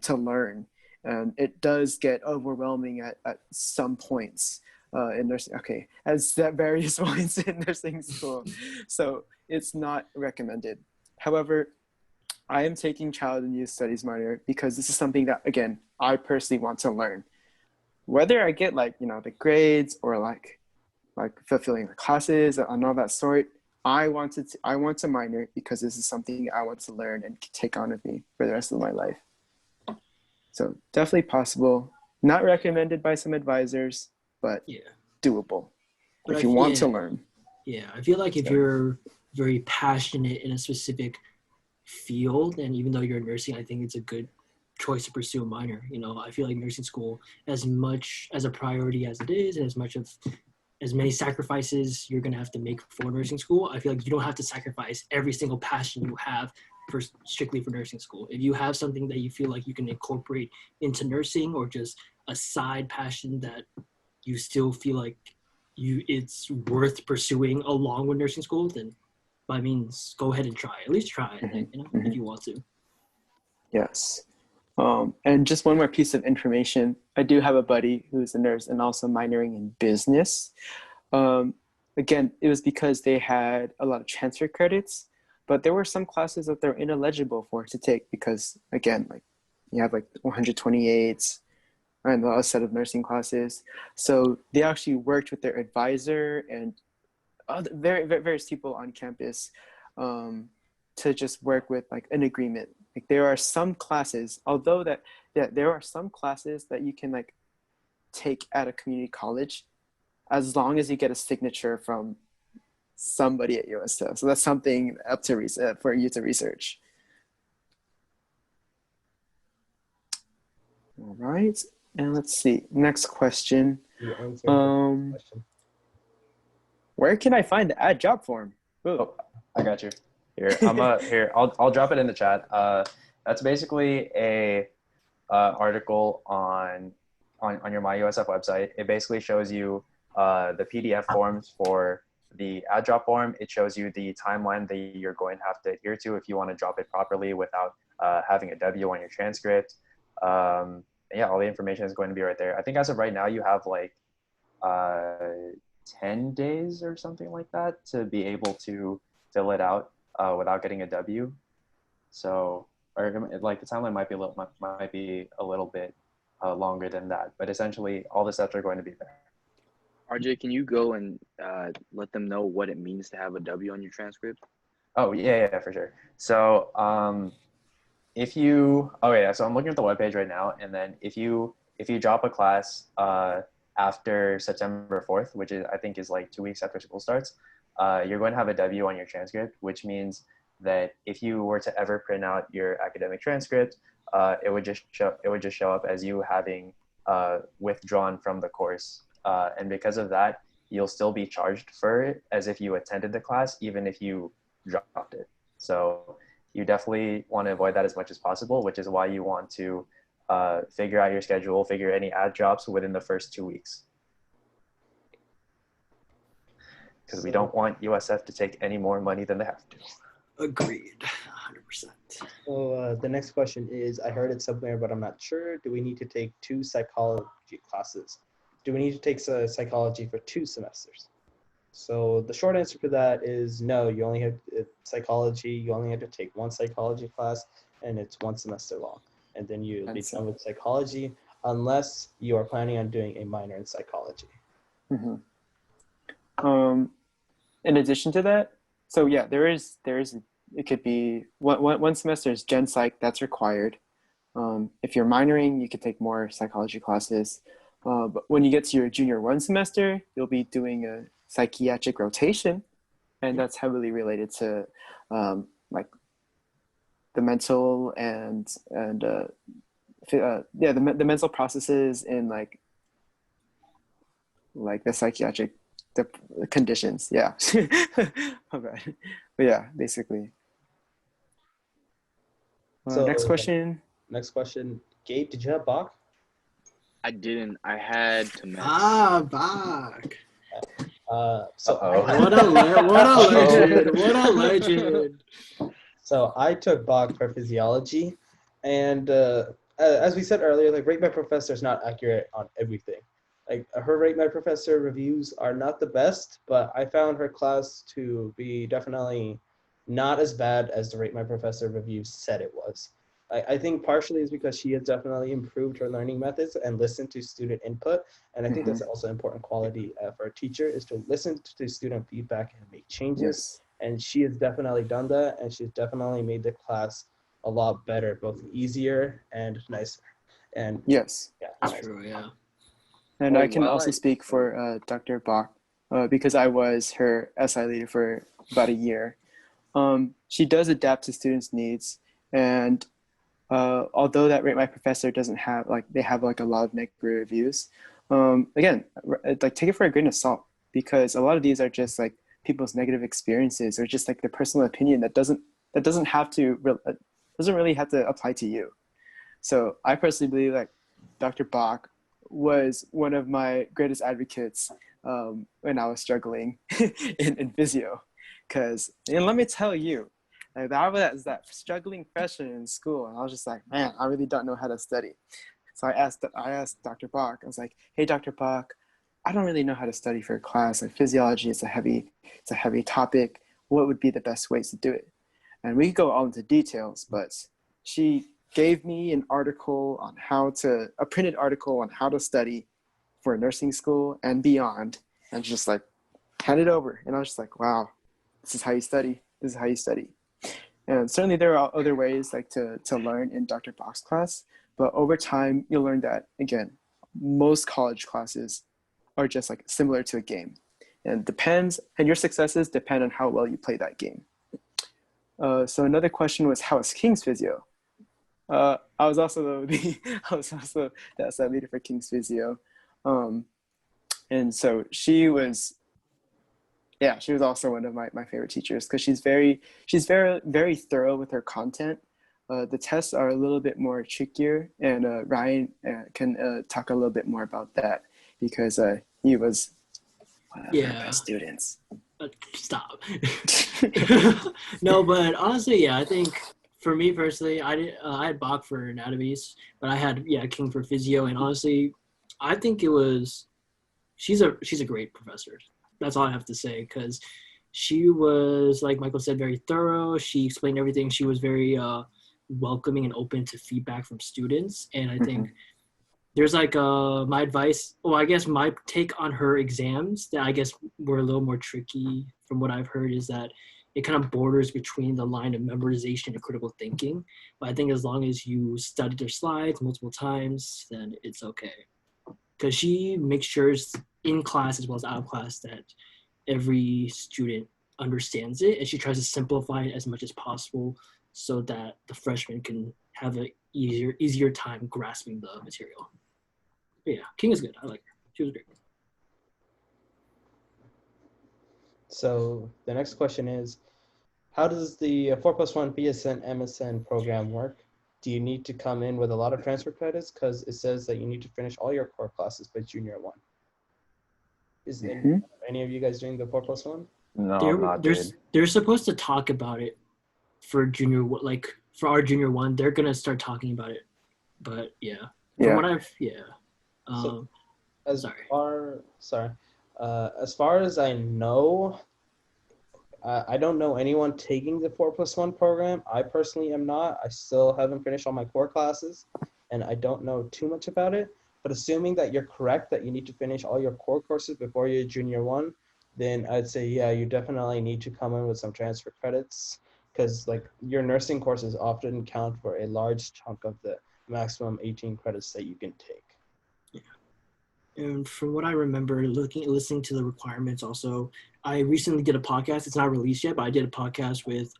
learn, and it does get overwhelming at some points in nursing. Okay, at various points in nursing school, so it's not recommended. However, I am taking child and youth studies minor because this is something that, again, I personally want to learn. Whether I get like, the grades or like fulfilling the classes and all that sort, I want to minor because this is something I want to learn and take on with me for the rest of my life. So definitely possible. Not recommended by some advisors, but doable if you want to learn. Yeah, I feel like if you're very passionate in a specific field, and even though you're nursing, I think it's a good choice to pursue a minor. I feel like nursing school, as much as a priority as it is, and as many sacrifices you're going to have to make for nursing school, I feel like you don't have to sacrifice every single passion you have strictly for nursing school. If you have something that you feel like you can incorporate into nursing, or just a side passion that you still feel like it's worth pursuing along with nursing school, then by means, go ahead and try. At least try it, if you want to. Yes. And just one more piece of information. I do have a buddy who's a nurse and also minoring in business. Again, it was because they had a lot of transfer credits, but there were some classes that they're ineligible for to take because, again, like you have like 128 and a set of nursing classes. So they actually worked with their advisor and other various people on campus to just work with like an agreement. Like there are some classes, although that there are some classes that you can like take at a community college, as long as you get a signature from somebody at USF. So that's something up to for you to research. All right, and let's see. Next question. Where can I find the add job form? Oh, I got you. Here, I'll drop it in the chat. That's basically a article on your MyUSF website. It basically shows you the PDF forms for the add drop form. It shows you the timeline that you're going to have to adhere to if you want to drop it properly without having a W on your transcript. Yeah, all the information is going to be right there. I think as of right now, you have like 10 days or something like that to be able to fill it out without getting a W. So, or like the timeline might be a little bit longer than that, but essentially all the steps are going to be there. RJ, can you go and let them know what it means to have a W on your transcript? Oh yeah, for sure. So so I'm looking at the webpage right now, and then if you drop a class after September 4th, which I think is like 2 weeks after school starts, you're going to have a W on your transcript, which means that if you were to ever print out your academic transcript, it would just show up as you having withdrawn from the course, and because of that, you'll still be charged for it as if you attended the class, even if you dropped it. So you definitely want to avoid that as much as possible, which is why you want to figure out your schedule, figure any add drops within the first 2 weeks. Because we don't want USF to take any more money than they have to. Agreed, 100%. So the next question is, I heard it somewhere, but I'm not sure. Do we need to take 2 psychology classes? Do we need to take psychology for 2 semesters? So the short answer to that is no. You only have psychology. You only have to take 1 psychology class, and it's 1 semester long. And then you'll be done with psychology, unless you are planning on doing a minor in psychology. Mm-hmm. In addition to that, so yeah, it could be one semester is Gen Psych, that's required. If you're minoring, you could take more psychology classes. But when you get to your junior 1 semester, you'll be doing a psychiatric rotation, and that's heavily related to like the mental and the mental processes in like the psychiatric conditions. Yeah. Okay. But yeah, basically. So next question. Gabe, did you have Bach? I didn't. I had to mess. Bach. What a legend. So I took Bach for physiology, and as we said earlier, like rate my professor is not accurate on everything. Like her rate my professor reviews are not the best, but I found her class to be definitely not as bad as the rate my professor reviews said it was. I think partially is because she has definitely improved her learning methods and listened to student input. And I think that's also an important quality for a teacher, is to listen to student feedback and make changes. Yes. And she has definitely done that. And she's definitely made the class a lot better, both easier and nicer. And yes, yeah, that's true. Yeah. And I can also speak for Dr. Bach because I was her SI leader for about a year. She does adapt to students' needs, and although that Rate My Professor doesn't have they have like a lot of negative reviews. Again, like take it for a grain of salt, because a lot of these are just like people's negative experiences or just like their personal opinion that doesn't really have to apply to you. So I personally believe like Dr. Bach was one of my greatest advocates when I was struggling in physio, because let me tell you, like I was that struggling freshman in school, and I was just like, man, I really don't know how to study. So I asked Dr. Bach. I was like, hey, Dr. Bach, I don't really know how to study for a class. Like physiology is a heavy topic. What would be the best ways to do it? And we could go all into details, but she gave me a printed article on how to study for nursing school and beyond, and just like hand it over. And I was just like, wow, this is how you study. This is how you study. And certainly there are other ways like to learn in Dr. Bach's class, but over time you'll learn that, again, most college classes are just like similar to a game, and your successes depend on how well you play that game. So another question was, how is King's Physio? I was also that sub leader for King's Physio, and so she was also one of my favorite teachers, because she's very very thorough with her content. The tests are a little bit more trickier, and Ryan can talk a little bit more about that, because he was one of her best students. Stop. No, but honestly, I think for me personally, I had Bach for anatomies, but I had King for physio, and honestly, I think she's a great professor. That's all I have to say, because she was, like Michael said, very thorough. She explained everything. She was very welcoming and open to feedback from students, and I think there's like my advice, I guess my take on her exams that I guess were a little more tricky from what I've heard, is that it kind of borders between the line of memorization and critical thinking. But I think as long as you study their slides multiple times, then it's okay. Because she makes sure in class as well as out of class that every student understands it, and she tries to simplify it as much as possible so that the freshmen can have an easier time grasping the material. But yeah, King is good. I like her. She was great. So the next question is, how does the 4+1 BSN MSN program work? Do you need to come in with a lot of transfer credits? Because it says that you need to finish all your core classes by junior one. Is any of you guys doing the 4+1? No, they're supposed to talk about it for junior, like for our junior one. They're gonna start talking about it, but from what I've as far as I know, I don't know anyone taking the 4+1 program. I personally am not. I still haven't finished all my core classes, and I don't know too much about it. But assuming that you're correct, that you need to finish all your core courses before you're junior one, then I'd say, you definitely need to come in with some transfer credits, because like your nursing courses often count for a large chunk of the maximum 18 credits that you can take. And from what I remember, listening to the requirements also, I recently did a podcast. It's not released yet, but I did a podcast with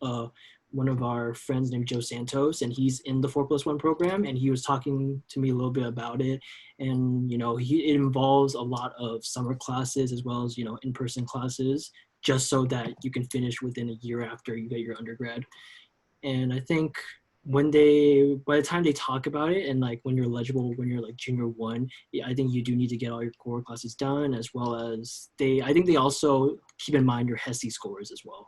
one of our friends named Joe Santos, and he's in the 4+1 program, and he was talking to me a little bit about it. And, it involves a lot of summer classes as well as, in-person classes, just so that you can finish within a year after you get your undergrad. And I think by the time they talk about it, and like when you're eligible, when you're like junior one, I think you do need to get all your core classes done, as well as I think they also keep in mind your HESI scores as well,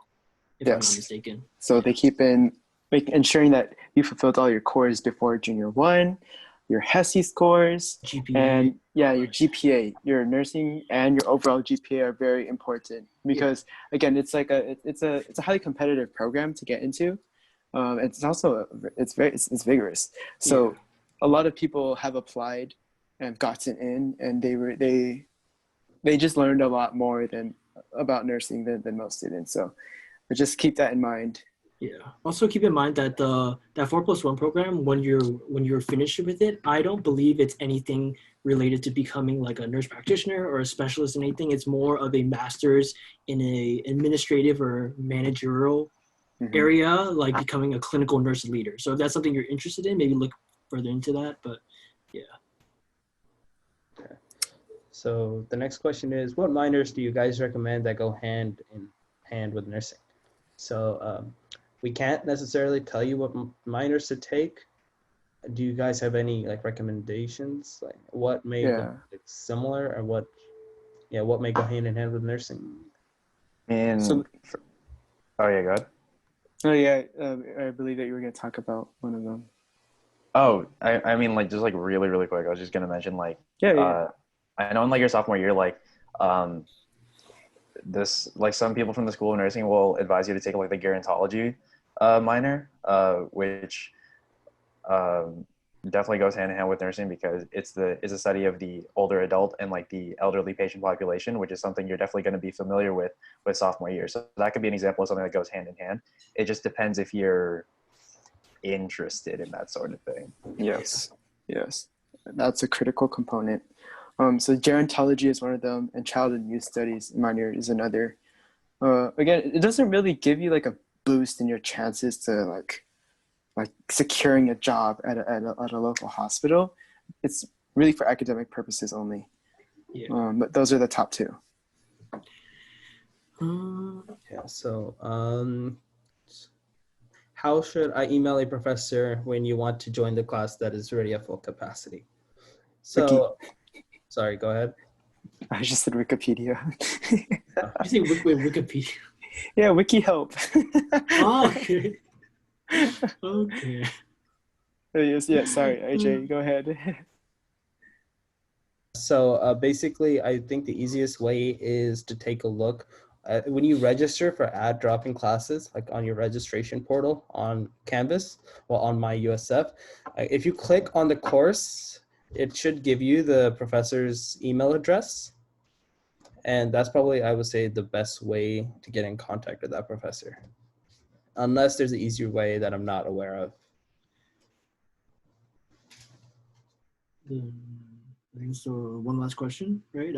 if I'm not mistaken. So they keep ensuring that you fulfilled all your cores before junior one, your HESI scores, GPA, and your GPA, your nursing and your overall GPA are very important, because again, it's like it's a highly competitive program to get into. It's also it's vigorous. So a lot of people have applied and gotten in, and they just learned a lot more about nursing than most students. So just keep that in mind. Yeah. Also keep in mind that that 4+1 program, when you're finished with it, I don't believe it's anything related to becoming like a nurse practitioner or a specialist in anything. It's more of a master's in a administrative or managerial area, like becoming a clinical nurse leader. So if that's something you're interested in, maybe look further into that. But yeah. Okay. So the next question is, what minors do you guys recommend that go hand in hand with nursing? So we can't necessarily tell you what minors to take. Do you guys have any like recommendations? Like what may go like, similar, or what may go hand in hand with nursing? Oh yeah, go ahead. Oh yeah, I believe that you were going to talk about one of them. Oh, I mean, like, just like really, really quick. I was just gonna mention, like, I know in like your sophomore year, like, this, like, some people from the School of Nursing will advise you to take like the Gerontology minor, which definitely goes hand in hand with nursing, because it's a study of the older adult and like the elderly patient population, which is something you're definitely going to be familiar with sophomore year. So that could be an example of something that goes hand in hand. It just depends if you're interested in that sort of thing. Yes, that's a critical component. So gerontology is one of them, and child and youth studies minor is another. Again, it doesn't really give you like a boost in your chances to like securing a job at a local hospital. It's really for academic purposes only. But those are the top two. So how should I email a professor when you want to join the class that is already at full capacity? So, sorry, go ahead. I just said Wikipedia. You say Wikipedia? Yeah, Wiki help. Oh, okay. Okay. Yeah, sorry, AJ, go ahead. So basically, I think the easiest way is to take a look. When you register for ad dropping classes, like on your registration portal on Canvas, on my USF, if you click on the course, it should give you the professor's email address. And that's probably, I would say, the best way to get in contact with that professor. Unless there's an easier way that I'm not aware of. So one last question, right?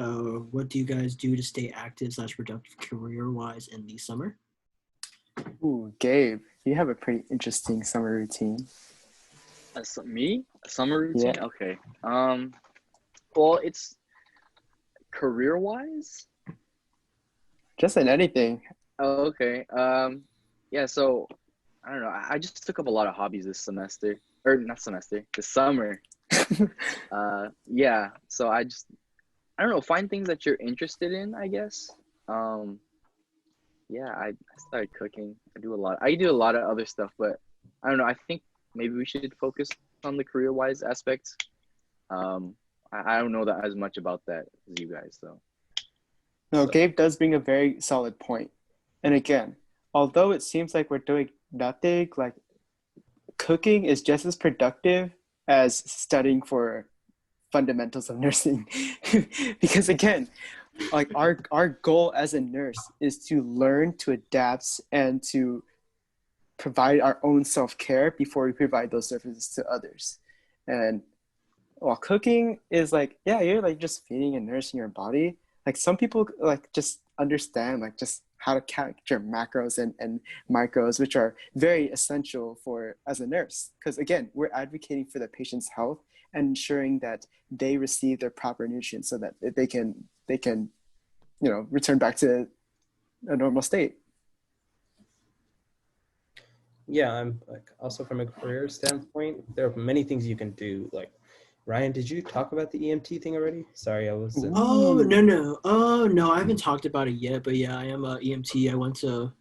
What do you guys do to stay active / productive career-wise in the summer? Ooh, Gabe, you have a pretty interesting summer routine. Me? A summer routine? Yeah. Okay. Well, it's career-wise? Just in anything. Oh, okay. Yeah, so I don't know. I just took up a lot of hobbies this semester. Or not semester, this summer. Yeah, so I don't know, find things that you're interested in, I guess. Yeah, I started cooking. I do a lot of other stuff, but I don't know, I think maybe we should focus on the career-wise aspects. I don't know that as much about that as you guys, though. No, Gabe does bring a very solid point. And again, although it seems like we're doing nothing, like cooking is just as productive as studying for fundamentals of nursing. Because again, like our goal as a nurse is to learn, to adapt, and to provide our own self-care before we provide those services to others. And while cooking is like, yeah, you're like just feeding and nourishing your body. Like some people like just understand like just how to capture macros and micros, which are very essential for as a nurse. Because again, we're advocating for the patient's health and ensuring that they receive their proper nutrients so that they can return back to a normal state. Yeah, I'm like also from a career standpoint, there are many things you can do. Like, Ryan, did you talk about the EMT thing already? Sorry, I was. Oh no! Oh no, I haven't talked about it yet. But yeah, I am a EMT. I went to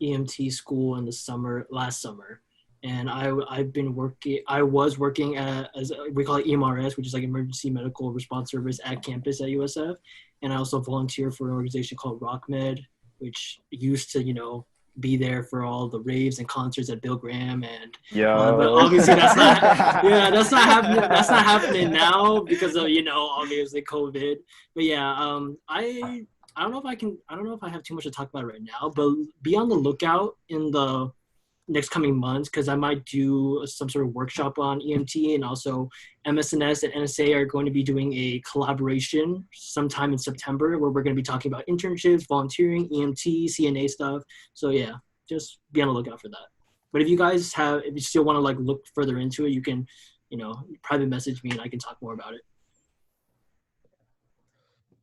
EMT school in the last summer, and I was working as we call it EMRS, which is like Emergency Medical Response Service at campus at USF, and I also volunteer for an organization called RockMed, which used to be there for all the raves and concerts at Bill Graham but obviously that's not happening now because of obviously COVID. But yeah, I don't know if I have too much to talk about right now, but be on the lookout in the next coming months because I might do some sort of workshop on EMT, and also Msns and NSA are going to be doing a collaboration sometime in September where we're going to be talking about internships, volunteering, EMT, CNA stuff. So yeah, just be on the lookout for that. But if you still want to like look further into it, you can, private message me and I can talk more about it.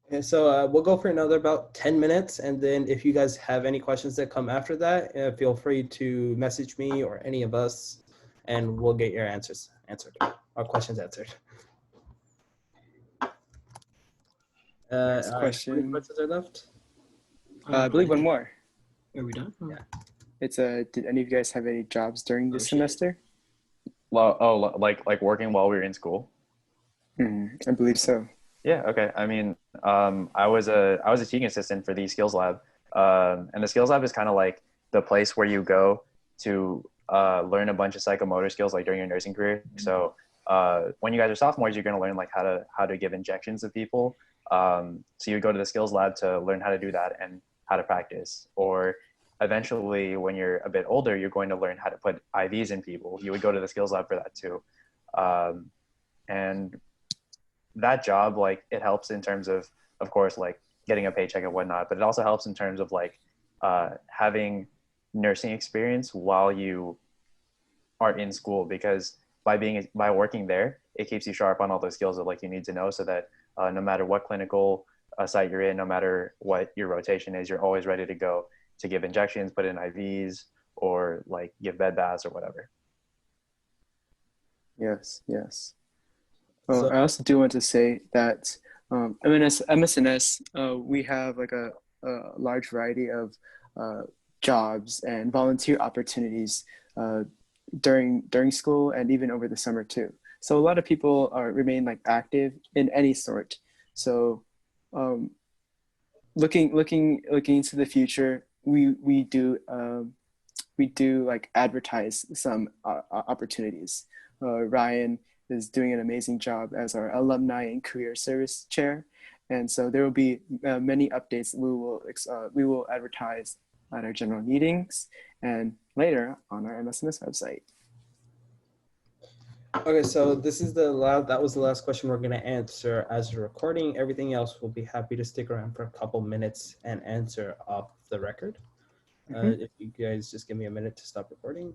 And so we'll go for another about 10 minutes. And then if you guys have any questions that come after that, feel free to message me or any of us, and we'll get your answers answered, our questions answered. Next How many question. questions are left? I believe one more. Are we done? Yeah. It's did any of you guys have any jobs during this semester? Well, like working while we were in school. I believe so. Yeah. Okay. I mean, I was a teaching assistant for the skills lab, and the skills lab is kind of like the place where you go to learn a bunch of psychomotor skills, like during your nursing career. So when you guys are sophomores, you're going to learn like how to give injections to people. So you would go to the skills lab to learn how to do that and how to practice. Or eventually, when you're a bit older, you're going to learn how to put IVs in people. You would go to the skills lab for that too, and that job, like, it helps in terms of course, like getting a paycheck and whatnot, but it also helps in terms of like having nursing experience while you are in school, because by working there, it keeps you sharp on all those skills that like you need to know, so that no matter what clinical site you're in, no matter what your rotation is, you're always ready to go to give injections, put in IVs, or like give bed baths or whatever. Yes. So- I also do want to say that MSNS, we have like a large variety of jobs and volunteer opportunities during school and even over the summer too. So a lot of people remain like active in any sort. So looking into the future, we do like advertise some opportunities. Ryan is doing an amazing job as our alumni and career service chair, and so there will be many updates we will advertise at our general meetings and later on our MSNS website. Okay, so that was the last question we're going to answer as a recording. Everything else, we'll be happy to stick around for a couple minutes and answer off the record. If you guys just give me a minute to stop recording.